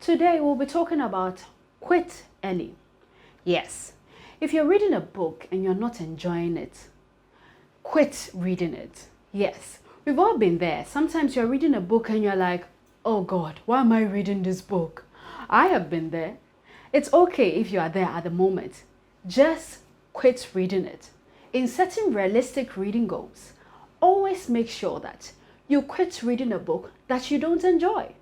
Today we'll be talking about quit early. Yes, if you're reading a book and you're not enjoying it, quit reading it. Yes, we've all been there. Sometimes you're reading a book and you're like, oh God, why am I reading this book? I have been there. It's okay if you are there at the moment. Just quit reading it. In setting realistic reading goals, always make sure that you quit reading a book that you don't enjoy.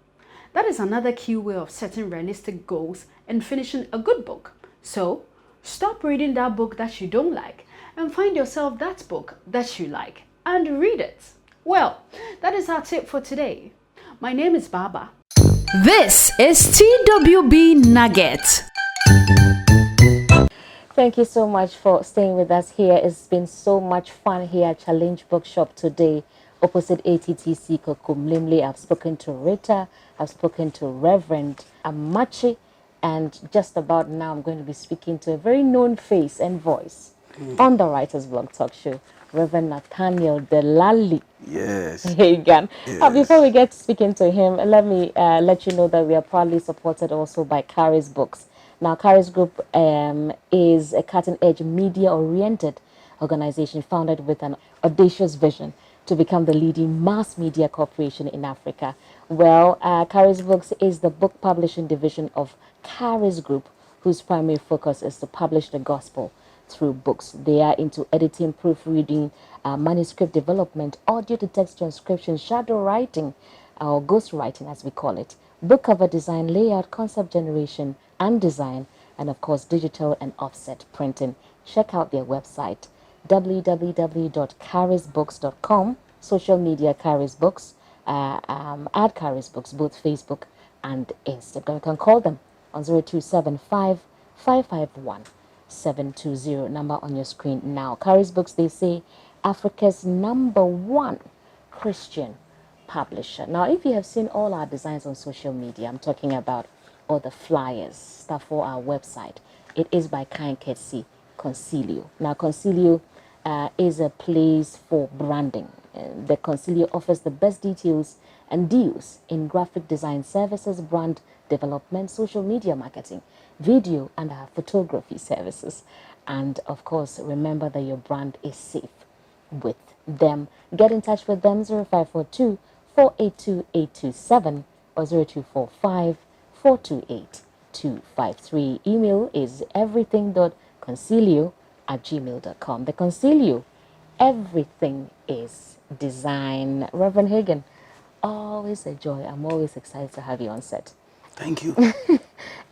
That is another key way of setting realistic goals and finishing a good book. So, stop reading that book that you don't like and find yourself that book that you like and read it. Well, that is our tip for today. My name is Baba. This is TWB Nugget. Thank you so much for staying with us here. It's been so much fun here at Challenge Bookshop today, opposite ATTC Kokumlimli. I've spoken to Rita, I've spoken to Reverend Amachi, and just about now I'm going to be speaking to a very known face and voice on the Writer's Blog Talk Show, Reverend Nathaniel Delali. Yes. Hagan. Yes. Before we get speaking to him, let me let you know that we are proudly supported also by Caris Books. Now, Caris Group is a cutting-edge, media-oriented organization founded with an audacious vision to become the leading mass media corporation in Africa. Well, Caris Books is the book publishing division of Caris Group, whose primary focus is to publish the gospel through books. They are into editing, proofreading, manuscript development, audio-to-text transcription, shadow writing, or ghost writing as we call it, book cover design, layout, concept generation and design, and of course digital and offset printing. Check out their website www.carisbooks.com, social media Caris Books, at Caris Books, both Facebook and Instagram. You can call them on 0275 551 720, number on your screen now. Caris Books, they say, Africa's #1 Christian publisher. Now, if you have seen all our designs on social media, I'm talking about all the flyers, stuff for our website. It is by kind courtesy Concilio. Now, Concilio is a place for branding. The Concilio offers the best details and deals in graphic design services, brand development, social media marketing, video and photography services. And of course, remember that your brand is safe with them. Get in touch with them 0542 482 827 or 0245 428 253. Email is everything.concilio@gmail.com. The Concilio, everything is design. Reverend Hagen, always a joy. I'm always excited to have you on set. Thank you.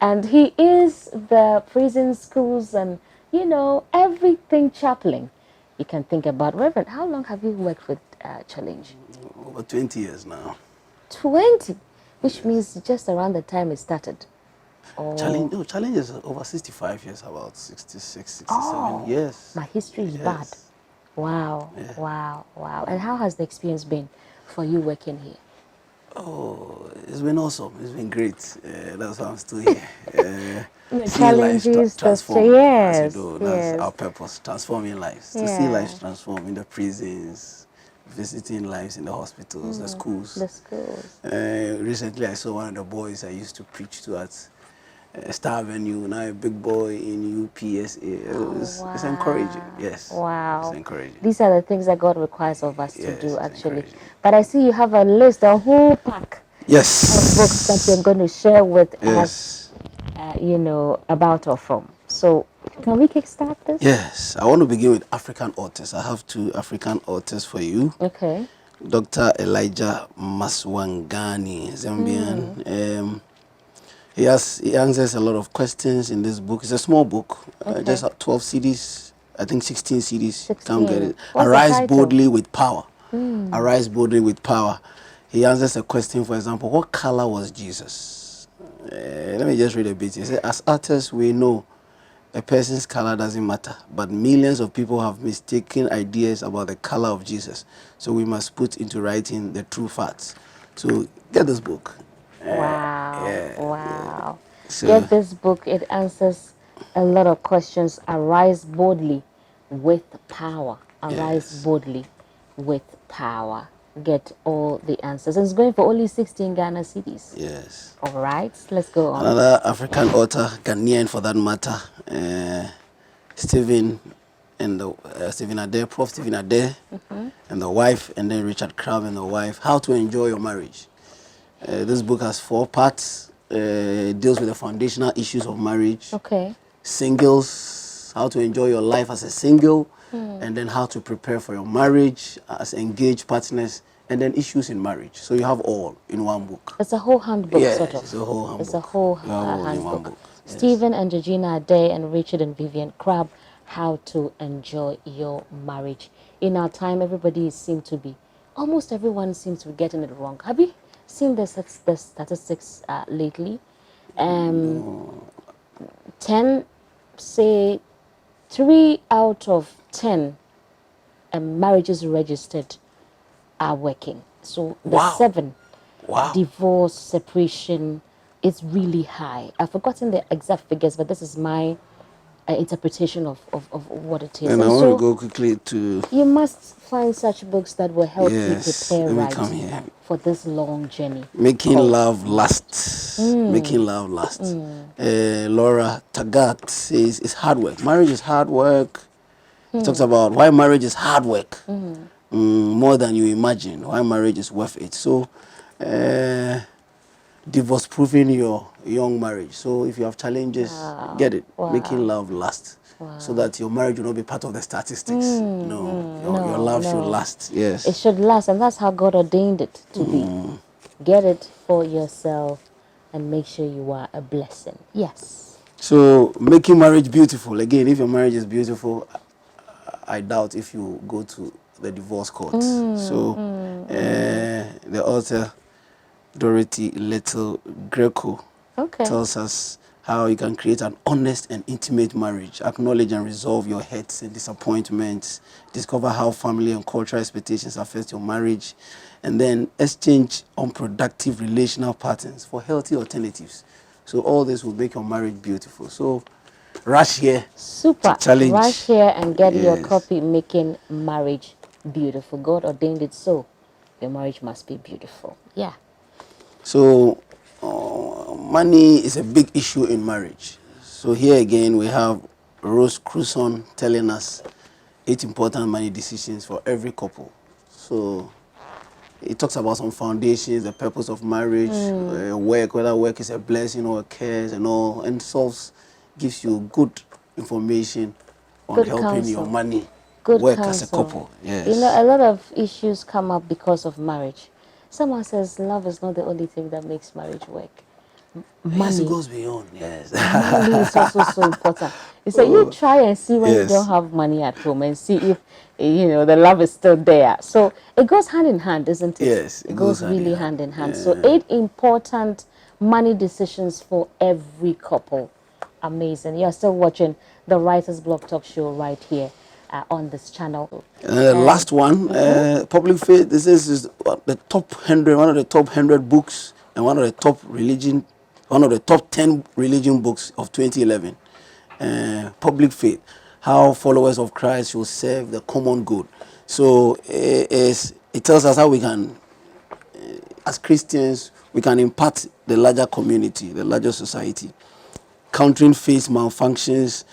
And he is the prison schools and you know, everything chaplain you can think about. Reverend, how long have you worked with Challenge? Over 20 years now. 20, which means just around the time it started. Oh. Challenge is over 65 years, about 66, 67 years. My history is bad. Wow, wow, wow. And how has the experience been for you working here? Oh, it's been awesome. It's been great. That's why I'm still here. Seeing lives transform. Yes, That's our purpose, transforming lives. To see lives transform in the prisons, visiting lives in the hospitals, the schools. The schools. Recently, I saw one of the boys I used to preach to at Star Avenue, now a big boy in UPSA. It's encouraging, yes. Wow. It's encouraging. These are the things that God requires of us to do, actually. But I see you have a list, a whole pack of books that you're going to share with us, you know, about or from. So, can we kickstart this? Yes. I want to begin with African authors. I have 2 African authors for you. Okay. Dr. Elijah Maswangani, Zambian. He answers a lot of questions in this book. It's a small book, just 12 CDs, I think 16 CDs. 16. Can't get it. Arise boldly with power. Arise boldly with power. He answers a question, for example, what color was Jesus? Let me just read a bit. He said, as artists, we know a person's color doesn't matter, but millions of people have mistaken ideas about the color of Jesus. So we must put into writing the true facts. So get this book. Wow. So, get this book. It answers a lot of questions. Arise boldly with power. Arise boldly with power. Get all the answers. And it's going for only 16 Ghana cedis. Yes. All right. Let's go on. Another African author, Ghanaian for that matter, Stephen and the Stephen Adair, Prof. Stephen Adair, and the wife, and then Richard Crabb and the wife. How to Enjoy Your Marriage. This book has 4 parts. It deals with the foundational issues of marriage. Okay. Singles, how to enjoy your life as a single, and then how to prepare for your marriage as engaged partners, and then issues in marriage. So you have all in one book. It's a whole handbook, sort of. It's a whole handbook. It's a whole handbook. Stephen and Georgina Ade and Richard and Vivian Crabb, How to Enjoy Your Marriage. In our time, almost everyone seems to be getting it wrong. Have you seen the statistics lately? 3 out of 10 marriages registered are working. So the 7 divorce, separation is really high. I've forgotten the exact figures, but this is my interpretation of what it is. And I want to go quickly to... You must find such books that will help you prepare for this long journey. Making Love Last. Making Love Last. Laura Tagat says it's hard work. Marriage is hard work. He talks about why marriage is hard work. More than you imagine. Why marriage is worth it. So, divorce-proofing your young marriage. So if you have challenges, get it. Making love last. So that your marriage will not be part of the statistics. Your love should last. Yes. It should last, and that's how God ordained it to be. Get it for yourself and make sure you are a blessing. Yes. So making marriage beautiful. Again, if your marriage is beautiful, I doubt if you go to the divorce court. The author Dorothy Little Greco tells us how you can create an honest and intimate marriage, acknowledge and resolve your hurts and disappointments, discover how family and cultural expectations affect your marriage, and then exchange unproductive relational patterns for healthy alternatives. So all this will make your marriage beautiful. So rush here. Super. Challenge. Rush here and get your copy, Making Marriage Beautiful. God ordained it so. Your marriage must be beautiful. Yeah. So money is a big issue in marriage. So here again we have Rose Cruson telling us 8 important money decisions for every couple. So it talks about some foundations, the purpose of marriage, work, whether work is a blessing or a curse and all, and gives you good information on helping your money work as a couple. Yes. You know, a lot of issues come up because of marriage. Someone says love is not the only thing that makes marriage work. Yes, it money. goes beyond. Yes. Money is also so important. So you try and see when you Yes. don't have money at home and see if the love is still there. So it goes hand in hand, isn't it? Yes, it goes hand in really hand. hand in hand. So 8 important money decisions for every couple. Amazing. You're still watching the Writers Blog Talk Show right here on this channel. The last one, public faith. This is the top 100, one of the top 100 books, and one of the top 10 religion books of 2011. Public faith, how followers of Christ should serve the common good. So it tells us how we can, as Christians, we can impact the larger community, the larger society. Countering faith malfunctions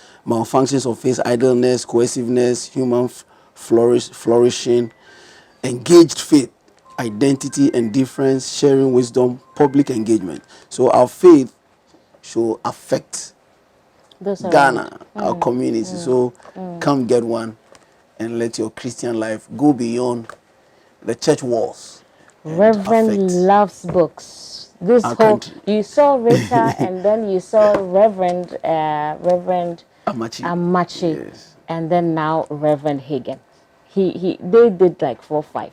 of faith, idleness, cohesiveness, human flourishing, engaged faith, identity and difference, sharing wisdom, public engagement. So our faith should affect Ghana, our community. So come get one and let your Christian life go beyond the church walls. Reverend loves books. This whole you saw Rita and then you saw Reverend Amachi, yes. And then now Reverend Hagen. They did like 4 or 5.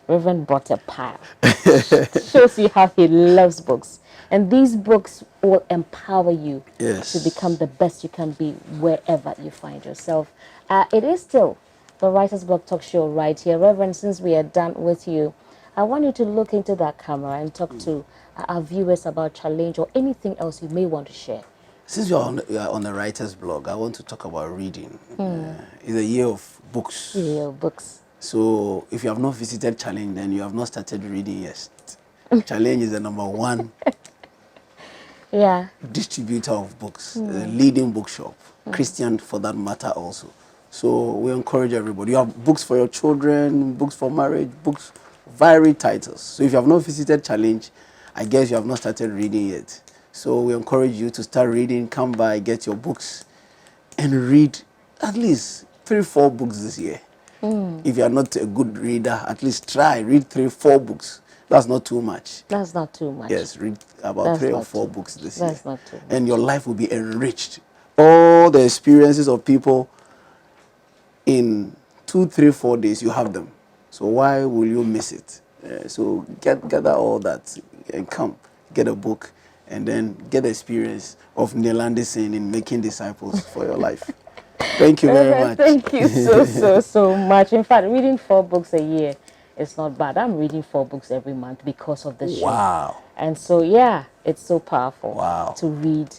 Reverend brought a pile. Shows you how he loves books. And these books will empower you to become the best you can be wherever you find yourself. It is still the Writers Blog Talk Show right here. Reverend, since we are done with you, I want you to look into that camera and talk to our viewers about challenge or anything else you may want to share. Since you are on the Writer's Blog, I want to talk about reading. It's a year of books. Year of books. So if you have not visited Challenge, then you have not started reading yet. Challenge is the #1 distributor of books, the leading bookshop, Christian for that matter also. So we encourage everybody. You have books for your children, books for marriage, books, varied titles. So if you have not visited Challenge, I guess you have not started reading yet. So we encourage you to start reading, come by, get your books, and read at least 3-4 books this year. If you are not a good reader, at least read 3-4 books. That's not too much. That's not too much. Yes, read about 3 or 4 books this year. That's not too much. And your life will be enriched. All the experiences of people in 2, 3, 4 days, you have them. So why will you miss it? So gather all that and come, get a book, and then get the experience of Neil Anderson in making disciples for your life. Thank you very much. Thank you so much. In fact, reading 4 books a year is not bad. I'm reading 4 books every month because of the show. Wow. And so, it's so powerful to read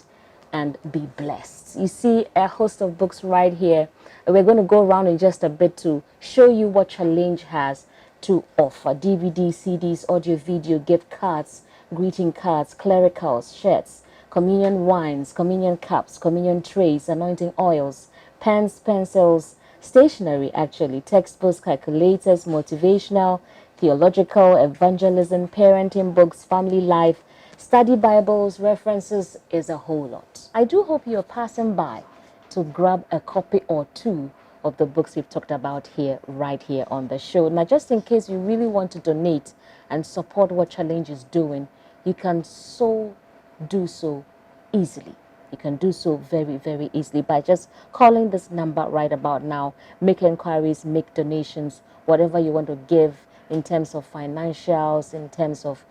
and be blessed. You see a host of books right here. We're going to go around in just a bit to show you what Challenge has to offer. DVD, CDs, audio, video, gift cards, greeting cards, clericals, shirts, communion wines, communion cups, communion trays, anointing oils, pens, pencils, stationery actually, textbooks, calculators, motivational, theological, evangelism, parenting books, family life, study Bibles, references is a whole lot. I do hope you're passing by to grab a copy or 2 of the books we've talked about here, right here on the show. Now, just in case you really want to donate and support what Challenge is doing, you can do so easily. You can do so very, very easily by just calling this number right about now. Make inquiries, make donations, whatever you want to give in terms of financials, in terms of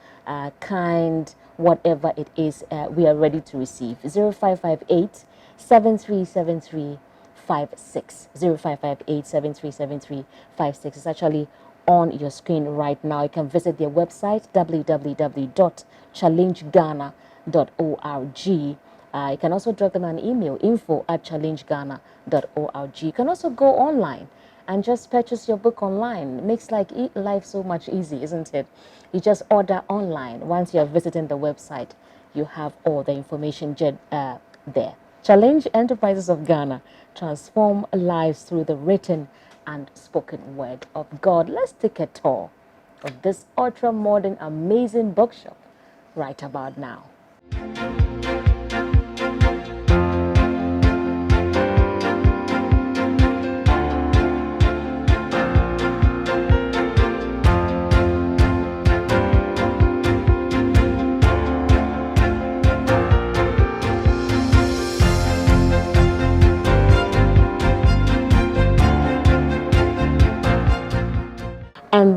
kind, whatever it is, we are ready to receive. 0558 7373 56. 0558 7373 56 is actually on your screen right now. You can visit their website, www.challengeghana.org. You can also drop them an email, info@challengeghana.org. You can also go online and just purchase your book online. It makes life so much easy, isn't it? You just order online. Once you're visiting the website, you have all the information there. Challenge Enterprises of Ghana. Transform lives through the written and spoken word of God. Let's take a tour of this ultra-modern, amazing bookshop right about now.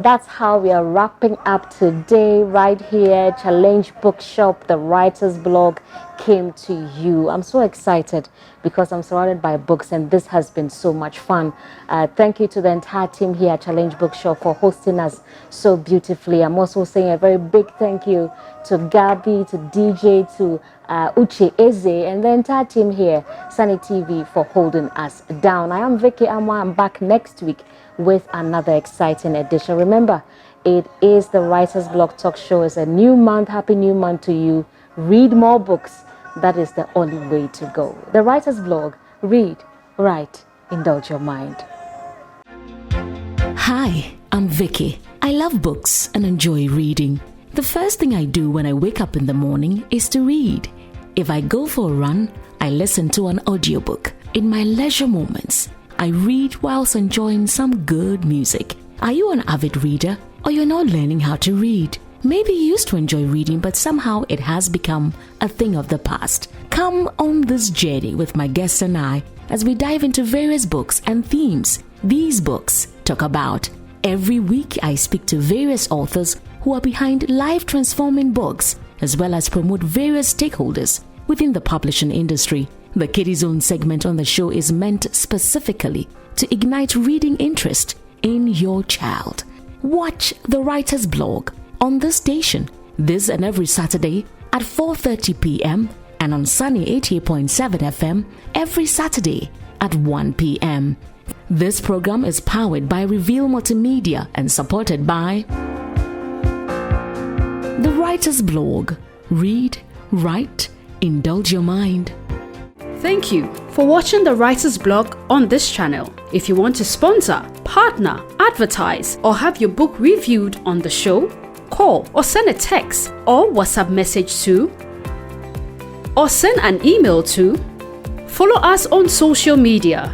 that's how we are wrapping up today right here. Challenge Bookshop, the writer's blog came to you. I'm so excited because I'm surrounded by books and this has been so much fun. Thank you to the entire team here at Challenge Bookshop for hosting us so beautifully. I'm also saying a very big thank you to Gabby, to DJ, to Uche Eze, and the entire team here, Sunny TV, for holding us down. I am Vicky Amwa. I'm back next week with another exciting edition. Remember, it is the Writer's Blog Talk Show. It's a new month. Happy new month to you. Read more books. That is the only way to go. The Writer's Blog. Read, write, indulge your mind. Hi, I'm Vicky. I love books and enjoy reading. The first thing I do when I wake up in the morning is to read. If I go for a run, I listen to an audiobook. In my leisure moments, I read whilst enjoying some good music. Are you an avid reader or you're not learning how to read? Maybe you used to enjoy reading, but somehow it has become a thing of the past. Come on this journey with my guests and I as we dive into various books and themes these books talk about. Every week, I speak to various authors who are behind life-transforming books, as well as promote various stakeholders within the publishing industry. The Kiddie Zone segment on the show is meant specifically to ignite reading interest in your child. Watch the Writer's Blog on this station this and every Saturday at 4:30 p.m. and on Sunny 88.7 FM every Saturday at 1 p.m. This program is powered by Reveal Multimedia and supported by the Writer's Blog. Read, write, indulge your mind. Thank you for watching the Writer's Blog on this channel. If you want to sponsor, partner, advertise, or have your book reviewed on the show, call or send a text or WhatsApp message to, or send an email to, follow us on social media.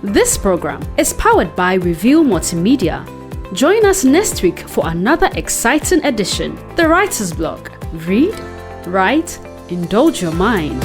This program is powered by Reveal Multimedia. Join us next week for another exciting edition. The Writer's Blog. Read, write, indulge your mind.